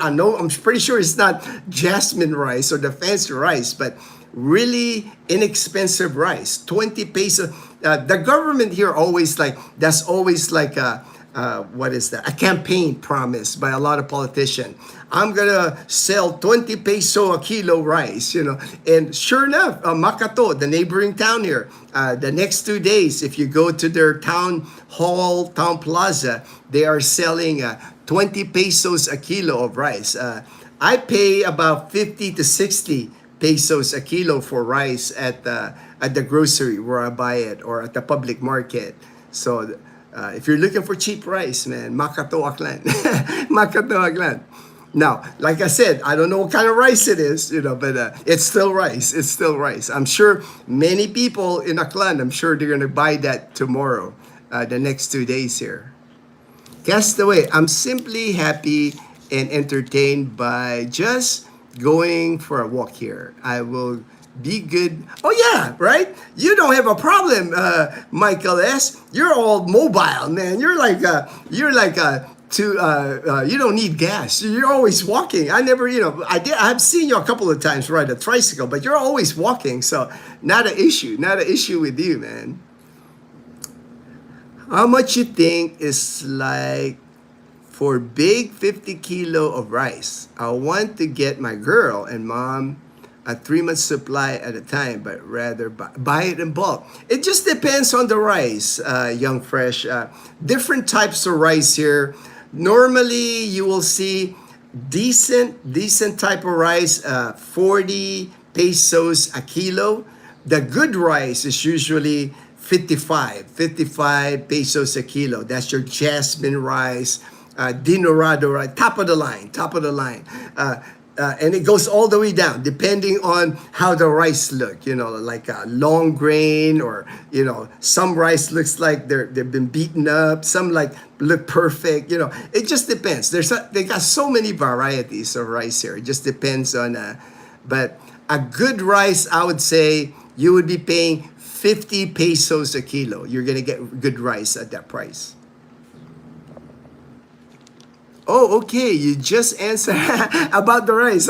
I'm pretty sure it's not jasmine rice or the fancy rice, but really inexpensive rice, 20 pesos. The government here always that's always like what is that? A campaign promise by a lot of politicians. I'm gonna sell 20 peso a kilo rice, And sure enough, Makato, the neighboring town here, the next 2 days, if you go to their town hall, town plaza, they are selling 20 pesos a kilo of rice. I pay about 50 to 60 pesos a kilo for rice at the grocery where I buy it or at the public market. So if you're looking for cheap rice, man, Makato Aklan. Makato Aklan. Now, like I said, I don't know what kind of rice it is, but it's still rice. I'm sure many people in Aklan, I'm sure they're going to buy that tomorrow. the next 2 days here. Castaway, I'm simply happy and entertained by just going for a walk here. I will be good. Oh yeah, right? You don't have a problem, Michael S. You're all mobile, man. You don't need gas. You're always walking. I never, I've seen you a couple of times ride a tricycle, but you're always walking. So not an issue. Not an issue with you, man. How much you think is like for big 50 kilo of rice? I want to get my girl and mom a 3 month supply at a time, but rather buy it in bulk. It just depends on the rice, Young Fresh. Different types of rice here. Normally, you will see decent type of rice, 40 pesos a kilo. The good rice is usually 55 pesos a kilo. That's your jasmine rice, dinorado rice, top of the line. And it goes all the way down depending on how the rice look, like a long grain, or some rice looks like they've been beaten up, some like look perfect. It just depends. They got so many varieties of rice here. It just depends on but a good rice, I would say you would be paying 50 pesos a kilo. You're gonna get good rice at that price. Oh, okay. You just answered about the rice.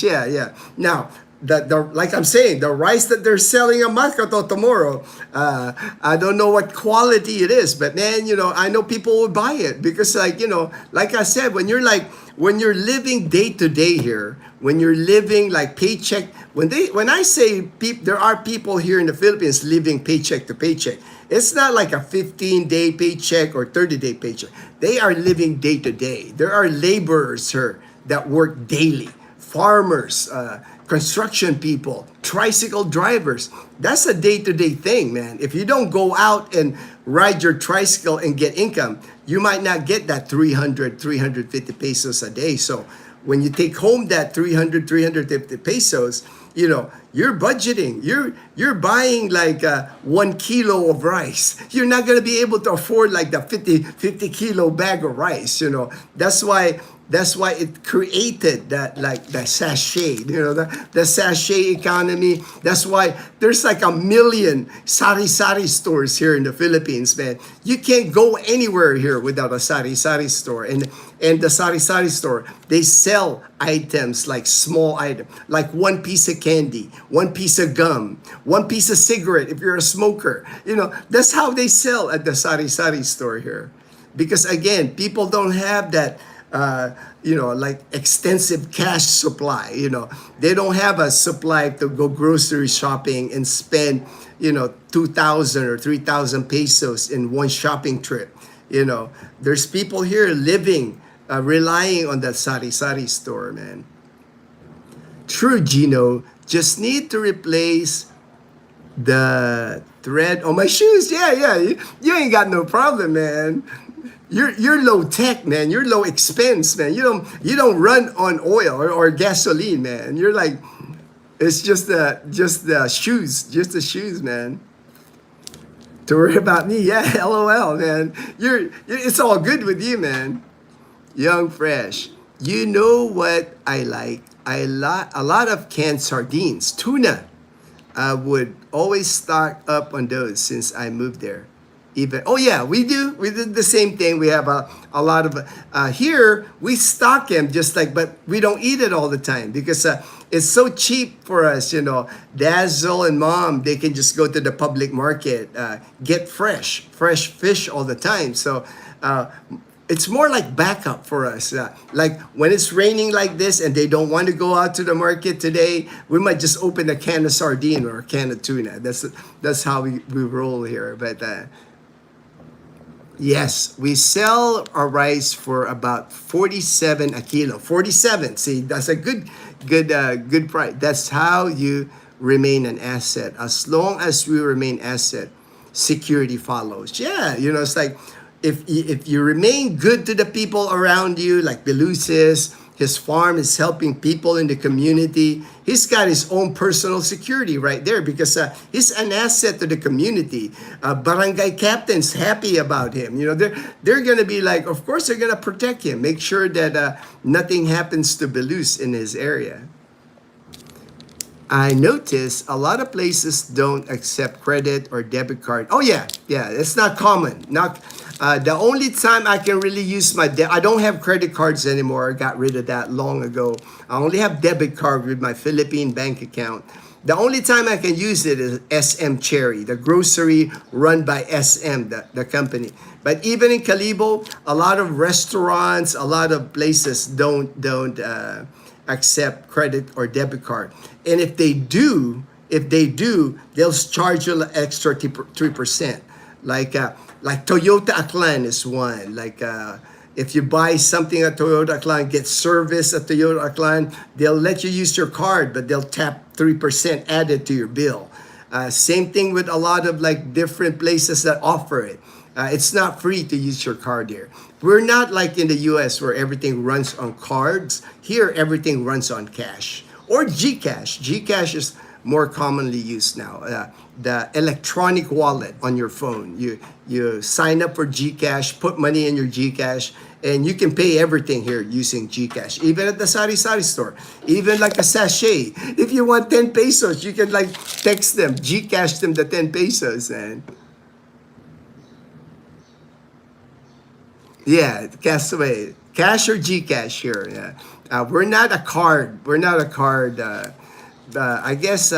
Yeah. Now, like I'm saying, the rice that they're selling at Makato tomorrow, I don't know what quality it is, but man, I know people will buy it because, like I said, when you're living day to day here, when you're living like paycheck, when I say there are people here in the Philippines living paycheck to paycheck. It's not like a 15-day paycheck or 30-day paycheck. They are living day to day. There are laborers here that work daily, farmers, construction people, tricycle drivers. That's a day-to-day thing, man. If you don't go out and ride your tricycle and get income, you might not get that 350 pesos a day. So when you take home that 350 pesos, you're budgeting. You're buying like 1 kilo of rice. You're not gonna be able to afford like the 50 kilo bag of rice. That's why it created that sachet. The sachet economy. That's why there's like 1 million sari-sari stores here in the Philippines, man. You can't go anywhere here without a sari-sari store. And the sari-sari store, they sell items like small items, like 1 piece of candy, 1 piece of gum, 1 piece of cigarette if you're a smoker. That's how they sell at the sari-sari store here. Because again, people don't have that like extensive cash supply. They don't have a supply to go grocery shopping and spend 2,000 or 3,000 pesos in one shopping trip. There's people here living, relying on that sari-sari store, man. True, Gino. Just need to replace the thread on my shoes. Yeah. You ain't got no problem, man. You're low tech, man. You're low expense, man. You don't run on oil or gasoline, man. You're like, it's just the shoes, man. To worry about me, yeah, LOL, man. It's all good with you, man. Young Fresh. You know what I like? A lot of canned sardines, tuna. I would always stock up on those since I moved there. Oh yeah, we do. We did the same thing. We have a lot of here. We stock them but we don't eat it all the time because it's so cheap for us. Dazzle and Mom, they can just go to the public market, get fresh fish all the time. So it's more like backup for us. Like when it's raining like this and they don't want to go out to the market today, we might just open a can of sardine or a can of tuna. That's how we roll here. But yes, we sell our rice for about 47 a kilo. 47. See, that's a good price. That's how you remain an asset. As long as we remain asset, security follows. Yeah, it's like if you remain good to the people around you, like Belusis, His farm is helping people in the community. He's got his own personal security right there because he's an asset to the community. Barangay captains happy about him. You know, they're gonna be like, of course they're gonna protect him, make sure that nothing happens to Belus in his area. I notice a lot of places don't accept credit or debit card. Oh yeah, it's not common. Not the only time I can really use I don't have credit cards anymore. I got rid of that long ago. I only have debit card with my Philippine bank account. The only time I can use it is SM Cherry, the grocery run by SM, the company. But even in Calibo, a lot of restaurants, a lot of places don't accept credit or debit card. And if they do, they'll charge you an extra 3%. Like Toyota Aklan is one. Like if you buy something at Toyota Aklan, get service at Toyota Aklan, they'll let you use your card, but they'll tap 3% added to your bill. Same thing with a lot of like different places that offer it. It's not free to use your card here. We're not like in the US where everything runs on cards. Here, everything runs on cash or Gcash. Gcash is more commonly used now. The electronic wallet on your phone. You sign up for Gcash, put money in your Gcash, and you can pay everything here using Gcash. Even at the sari-sari store. Even like a sachet. If you want 10 pesos, you can like text them, Gcash them the 10 pesos and... Yeah, Castaway. Cash or Gcash here. Yeah. We're not a card. We're not a card. I guess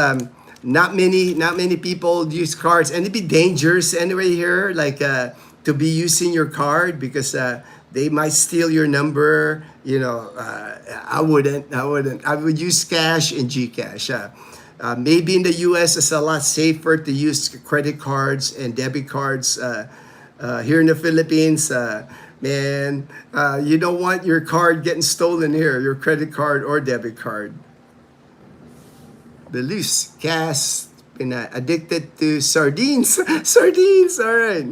not many people use cards, and it'd be dangerous anyway here. Like to be using your card because they might steal your number. You know, I wouldn't. I would use cash and Gcash. Maybe in the U.S. it's a lot safer to use credit cards and debit cards. Here in the Philippines. Man, you don't want your card getting stolen here, your credit card or debit card. Belus, Cass, been addicted to sardines. Sardines, all right.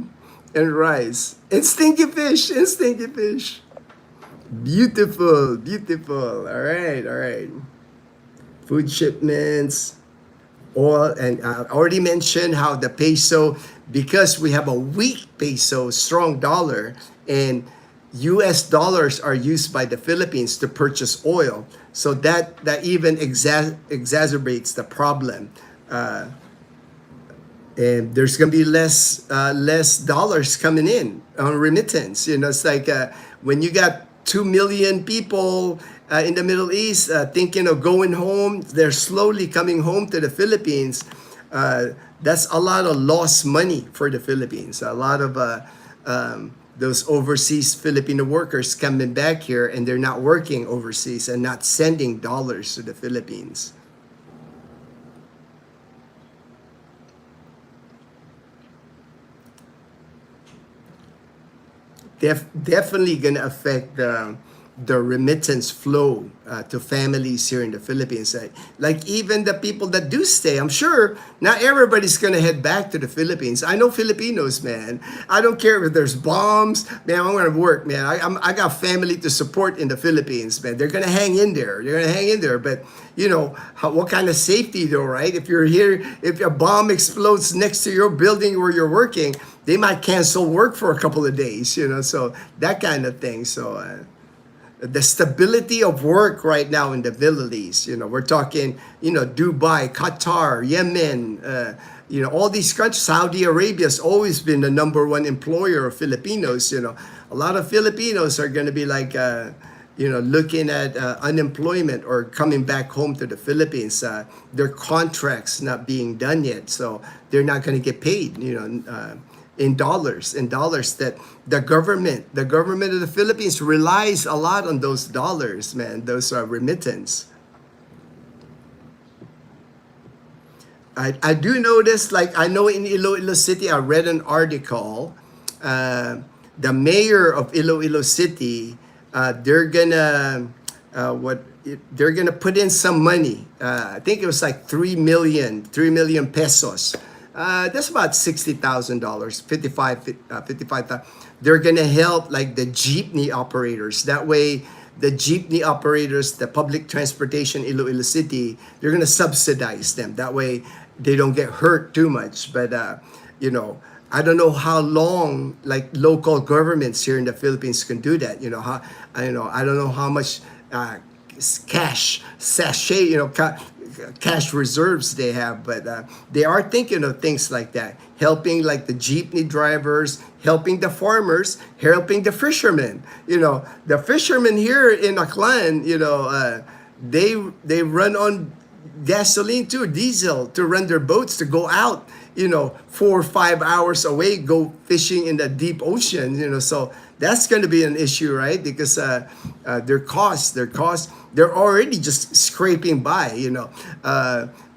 And rice. And stinky fish, Beautiful, beautiful. All right. Food shipments, oil, and I already mentioned how the peso, because we have a weak peso, strong dollar, and US dollars are used by the Philippines to purchase oil. So that even exacerbates the problem. And there's going to be less dollars coming in on remittance. You know, it's like when you got 2 million people in the Middle East thinking of going home, they're slowly coming home to the Philippines. That's a lot of lost money for the Philippines. A lot of those overseas Filipino workers coming back here and they're not working overseas and not sending dollars to the Philippines. Definitely going to affect the remittance flow to families here in the Philippines. Like even the people that do stay, I'm sure not everybody's going to head back to the Philippines. I know Filipinos, man. I don't care if there's bombs. Man, I'm going to work, man. I got family to support in the Philippines, man. They're going to hang in there. But, you know, what kind of safety though, right? If you're here, if a bomb explodes next to your building where you're working, they might cancel work for a couple of days, you know, so that kind of thing. So, the stability of work right now in the Middle East, you know, we're talking, you know, Dubai, Qatar, Yemen, you know, all these countries. Saudi Arabia has always been the number one employer of Filipinos. You know, a lot of Filipinos are going to be like, you know, looking at unemployment or coming back home to the Philippines. Their contracts not being done yet, so they're not going to get paid, you know, in dollars that the government of the Philippines relies a lot on those dollars, man, those are remittance. I do notice, like I know in Iloilo City, I read an article, the mayor of Iloilo City, they're gonna put in some money. I think it was like 3 million pesos. That's about $60,000, 55,000. They're gonna help like the jeepney operators. That way, the jeepney operators, the public transportation Iloilo City, they're going to subsidize them. That way they don't get hurt too much. But, you know, I don't know how long like local governments here in the Philippines can do that. I don't know how much cash sachet, cash reserves they have, but they are thinking of things like that, helping like the jeepney drivers, helping the farmers, helping the fishermen. The fishermen here in Aklan, they run on gasoline too, diesel, to run their boats to go out, 4 or 5 hours away, go fishing in the deep ocean. So that's going to be an issue, right? Because their costs, they're already just scraping by.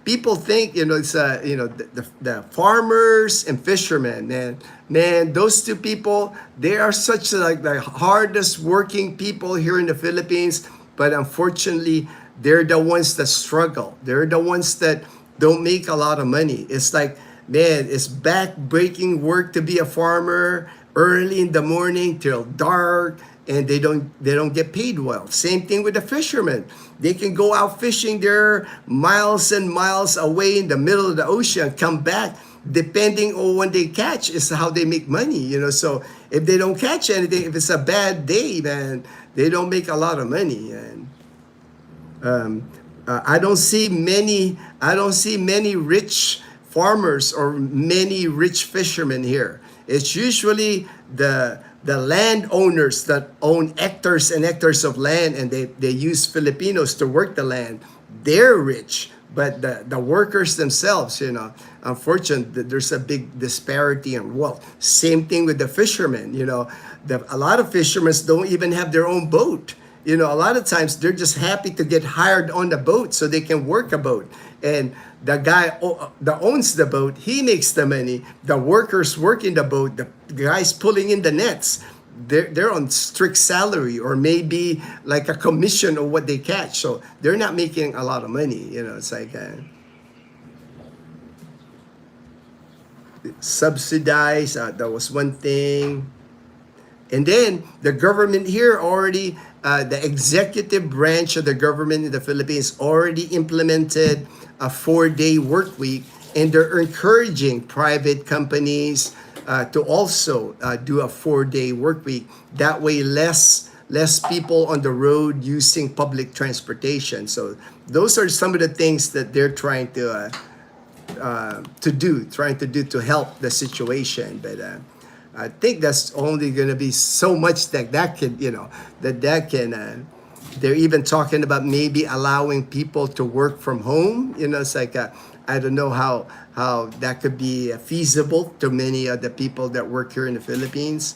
People think, it's the farmers and fishermen, man, those two people, they are such like the hardest working people here in the Philippines. But unfortunately, they're the ones that struggle. They're the ones that don't make a lot of money. It's like, man, it's back-breaking work to be a farmer, early in the morning till dark, and they don't get paid well. Same thing with the fishermen. They can go out fishing there miles and miles away in the middle of the ocean, come back. Depending on when they catch is how they make money. So if they don't catch anything, if it's a bad day, man, they don't make a lot of money. And I don't see many rich farmers or many rich fishermen here. It's usually the landowners that own hectares and hectares of land, and they use Filipinos to work the land. They're rich, but the workers themselves, unfortunately, there's a big disparity in wealth. Same thing with the fishermen. A lot of fishermen don't even have their own boat. A lot of times they're just happy to get hired on the boat so they can work a boat. And the guy that owns the boat, he makes the money. The workers working the boat, the guys pulling in the nets, they're on strict salary or maybe like a commission of what they catch. So they're not making a lot of money. It's like subsidized. That was one thing. And then the government here already, the executive branch of the government in the Philippines already implemented a 4-day work week, and they're encouraging private companies to also do a 4-day work week. That way, less people on the road using public transportation. So those are some of the things that they're trying to do to help the situation. But I think that's only going to be so much that can, they're even talking about maybe allowing people to work from home. It's like, I don't know how that could be feasible to many of the people that work here in the Philippines.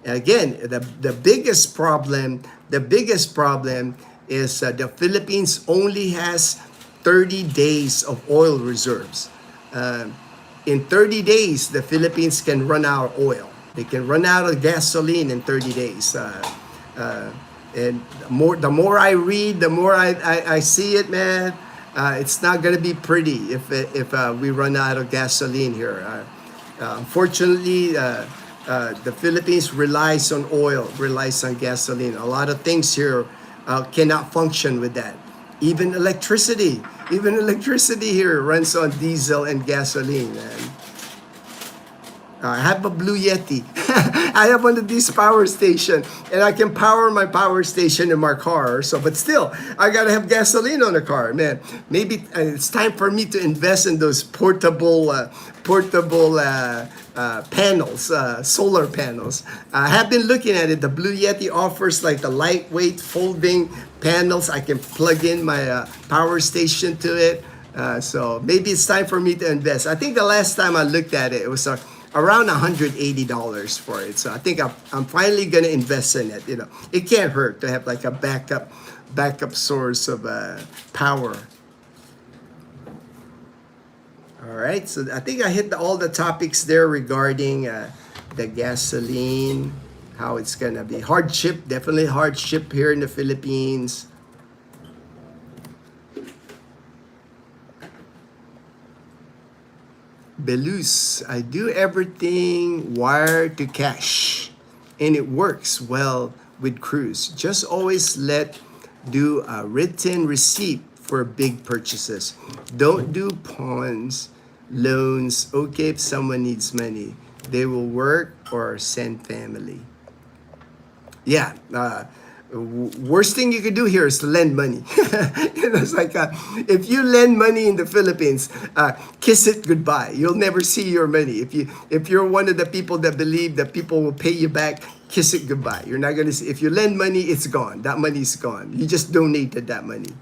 And again, the biggest problem is the Philippines only has 30 days of oil reserves. In 30 days, the Philippines can run out of oil. They can run out of gasoline in 30 days. And the more I read, the more I see it, man. It's not going to be pretty if we run out of gasoline here. Unfortunately, the Philippines relies on oil, relies on gasoline. A lot of things here cannot function with that. Even electricity here runs on diesel and gasoline, man. I have a Blue Yeti. I have one of these power station, and I can power my power station in my car. So, but still, I gotta have gasoline on the car, man. Maybe it's time for me to invest in those portable panels, solar panels. I have been looking at it. The Blue Yeti offers like the lightweight folding panels. I can plug in my power station to it. So maybe it's time for me to invest. I think the last time I looked at it, it was around $180 for it. So I think I'm finally gonna invest in it. It can't hurt to have like a backup source of power. All right, so I think I hit all the topics there regarding the gasoline, how it's gonna be hardship, definitely hardship here in the Philippines. Belus, I do everything wire to cash, and it works well with cruise. Just always do a written receipt for big purchases. Don't do pawns, loans. Okay, if someone needs money, they will work or send family. Yeah, worst thing you could do here is to lend money. It's like if you lend money in the Philippines, kiss it goodbye. You'll never see your money. If you're one of the people that believe that people will pay you back, kiss it goodbye. You're not gonna see. If you lend money, it's gone. That money's gone. You just donated that money.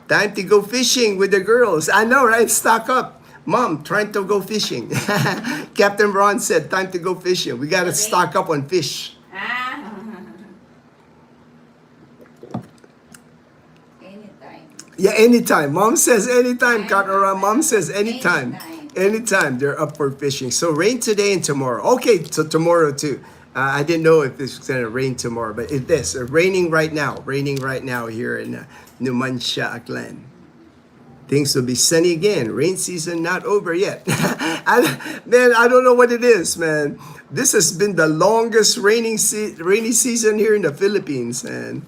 Time to go fishing with the girls. I know, right? Stock up. Mom, trying to go fishing. Captain Ron said, time to go fishing. We gotta stock up on fish. Yeah, anytime. Mom says anytime, Katara. Mom says anytime. Anytime they're up for fishing. So rain today and tomorrow. Okay, so tomorrow too. I didn't know if it's going to rain tomorrow, but it is. Raining right now. Raining right now here in Numancia, Aklan. Things will be sunny again. Rain season not over yet. Man, I don't know what it is, man. This has been the longest rainy season here in the Philippines, man.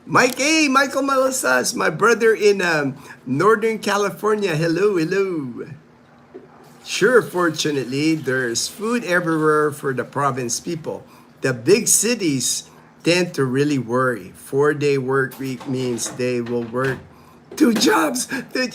Michael Malasas, my brother in Northern California. Hello, hello. Sure, fortunately, there's food everywhere for the province people. The big cities tend to really worry. 4-day work week means they will work 2 jobs.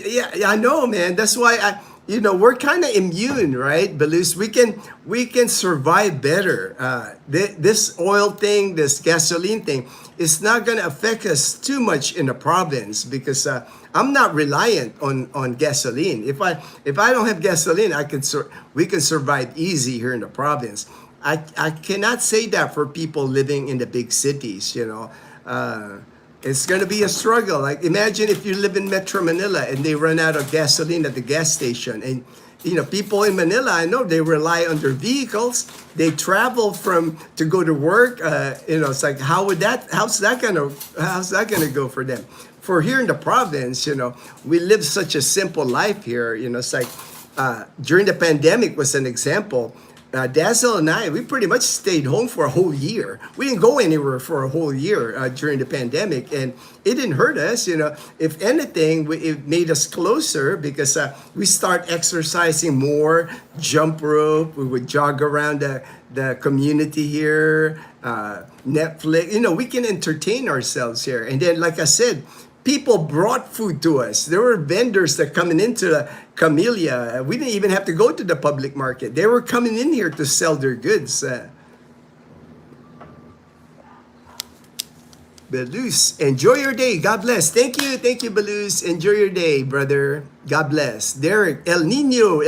Yeah, I know, man. That's why we're kind of immune, right, Belus? We can survive better. This oil thing, this gasoline thing, is not going to affect us too much in the province because I'm not reliant on gasoline. If I don't have gasoline, we can survive easy here in the province. I cannot say that for people living in the big cities. It's going to be a struggle. Like imagine if you live in Metro Manila and they run out of gasoline at the gas station, and people in Manila, I know they rely on their vehicles. They travel to go to work. It's like how's that gonna go for them? For here in the province, we live such a simple life here. It's like during the pandemic was an example. Dazzle and I, we pretty much stayed home for a whole year. We didn't go anywhere for a whole year during the pandemic, and it didn't hurt us. If anything, it made us closer because we start exercising more, jump rope. We would jog around the community here, Netflix. We can entertain ourselves here. And then, like I said, people brought food to us. There were vendors that coming into the Camellia. We didn't even have to go to the public market. They were coming in here to sell their goods. Belus, enjoy your day. God bless. Thank you, Belus. Enjoy your day, brother. God bless. Derek, El Nino.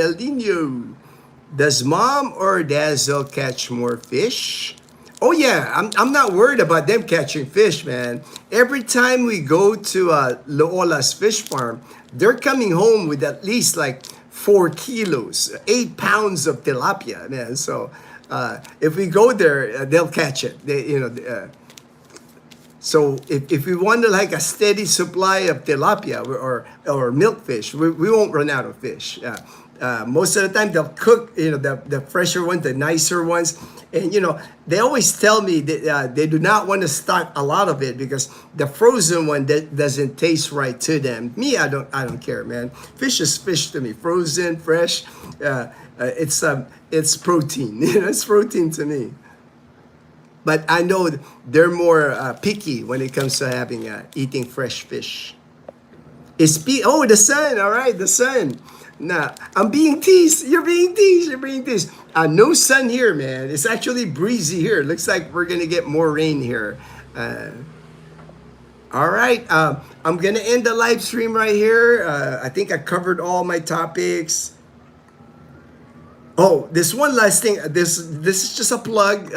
Does Mom or Dazzle catch more fish? Oh yeah, I'm not worried about them catching fish, man. Every time we go to Loola's fish farm, they're coming home with at least like 4 kilos, 8 pounds of tilapia, man. So if we go there, they'll catch it. So if we want like a steady supply of tilapia or milkfish, we won't run out of fish. Most of the time they'll cook, the fresher ones, the nicer ones. And they always tell me that they do not want to stock a lot of it because the frozen one that doesn't taste right to them. Me, I don't care, man. Fish is fish to me. Frozen, fresh, it's protein. It's protein to me. But I know they're more picky when it comes to eating fresh fish. Oh, the sun. All right, the sun. Nah, I'm being teased. You're being teased. No sun here, man. It's actually breezy here. Looks like we're going to get more rain here. All right. I'm going to end the live stream right here. I think I covered all my topics. Oh, this one last thing. This is just a plug.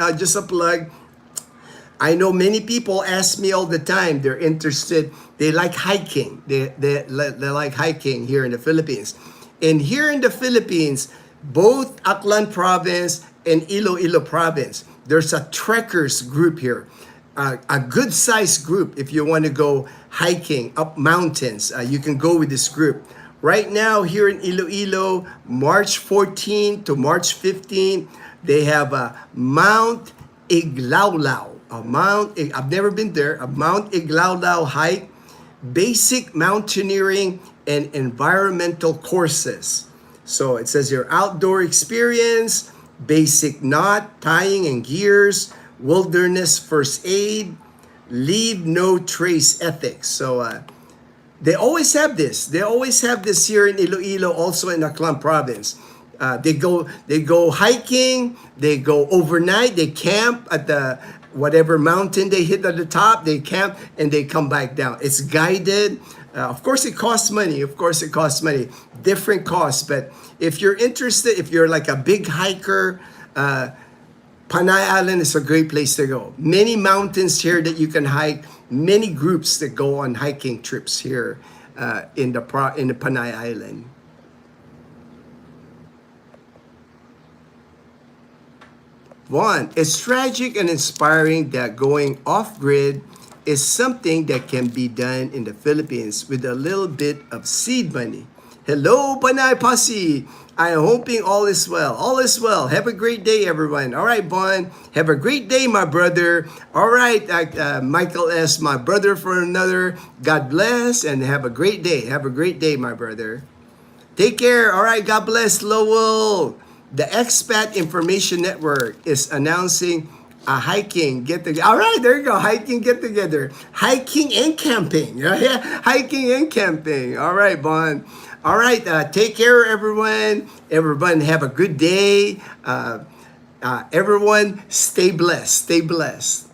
I know many people ask me all the time. They're interested. They like hiking. They like hiking here in the Philippines. And here in the Philippines, both Aklan Province and Iloilo Province, there's a trekkers group here. A good-sized group if you want to go hiking up mountains. You can go with this group. Right now here in Iloilo, March 14 to March 15, they have Mount Iglaulau. I've never been there, a Mount Iglaulau hike, basic mountaineering and environmental courses. So it says your outdoor experience, basic knot, tying and gears, wilderness first aid, leave no trace ethics. So they always have this. They always have this here in Iloilo, also in Aklan province. They go hiking, they go overnight, they camp at the whatever mountain they hit at the top, they camp and they come back down. It's guided. Of course it costs money. Of course it costs money. Different costs. But if you're interested, if you're like a big hiker, Panay Island is a great place to go. Many mountains here that you can hike. Many groups that go on hiking trips here in the Panay Island. One, it's tragic and inspiring that going off-grid is something that can be done in the Philippines with a little bit of seed money. Hello, Panay Posse! I am hoping all is well. All is well. Have a great day, everyone. All right, Bon. Have a great day, my brother. All right, Michael S., my brother for another. God bless and have a great day. Have a great day, my brother. Take care. All right, God bless, Lowell. The Expat Information Network is announcing a hiking get-together. All right, there you go. Hiking get-together. Hiking and camping. Yeah, hiking and camping. All right, Bon. All right, take care, everyone. Everyone, have a good day. Everyone, stay blessed. Stay blessed.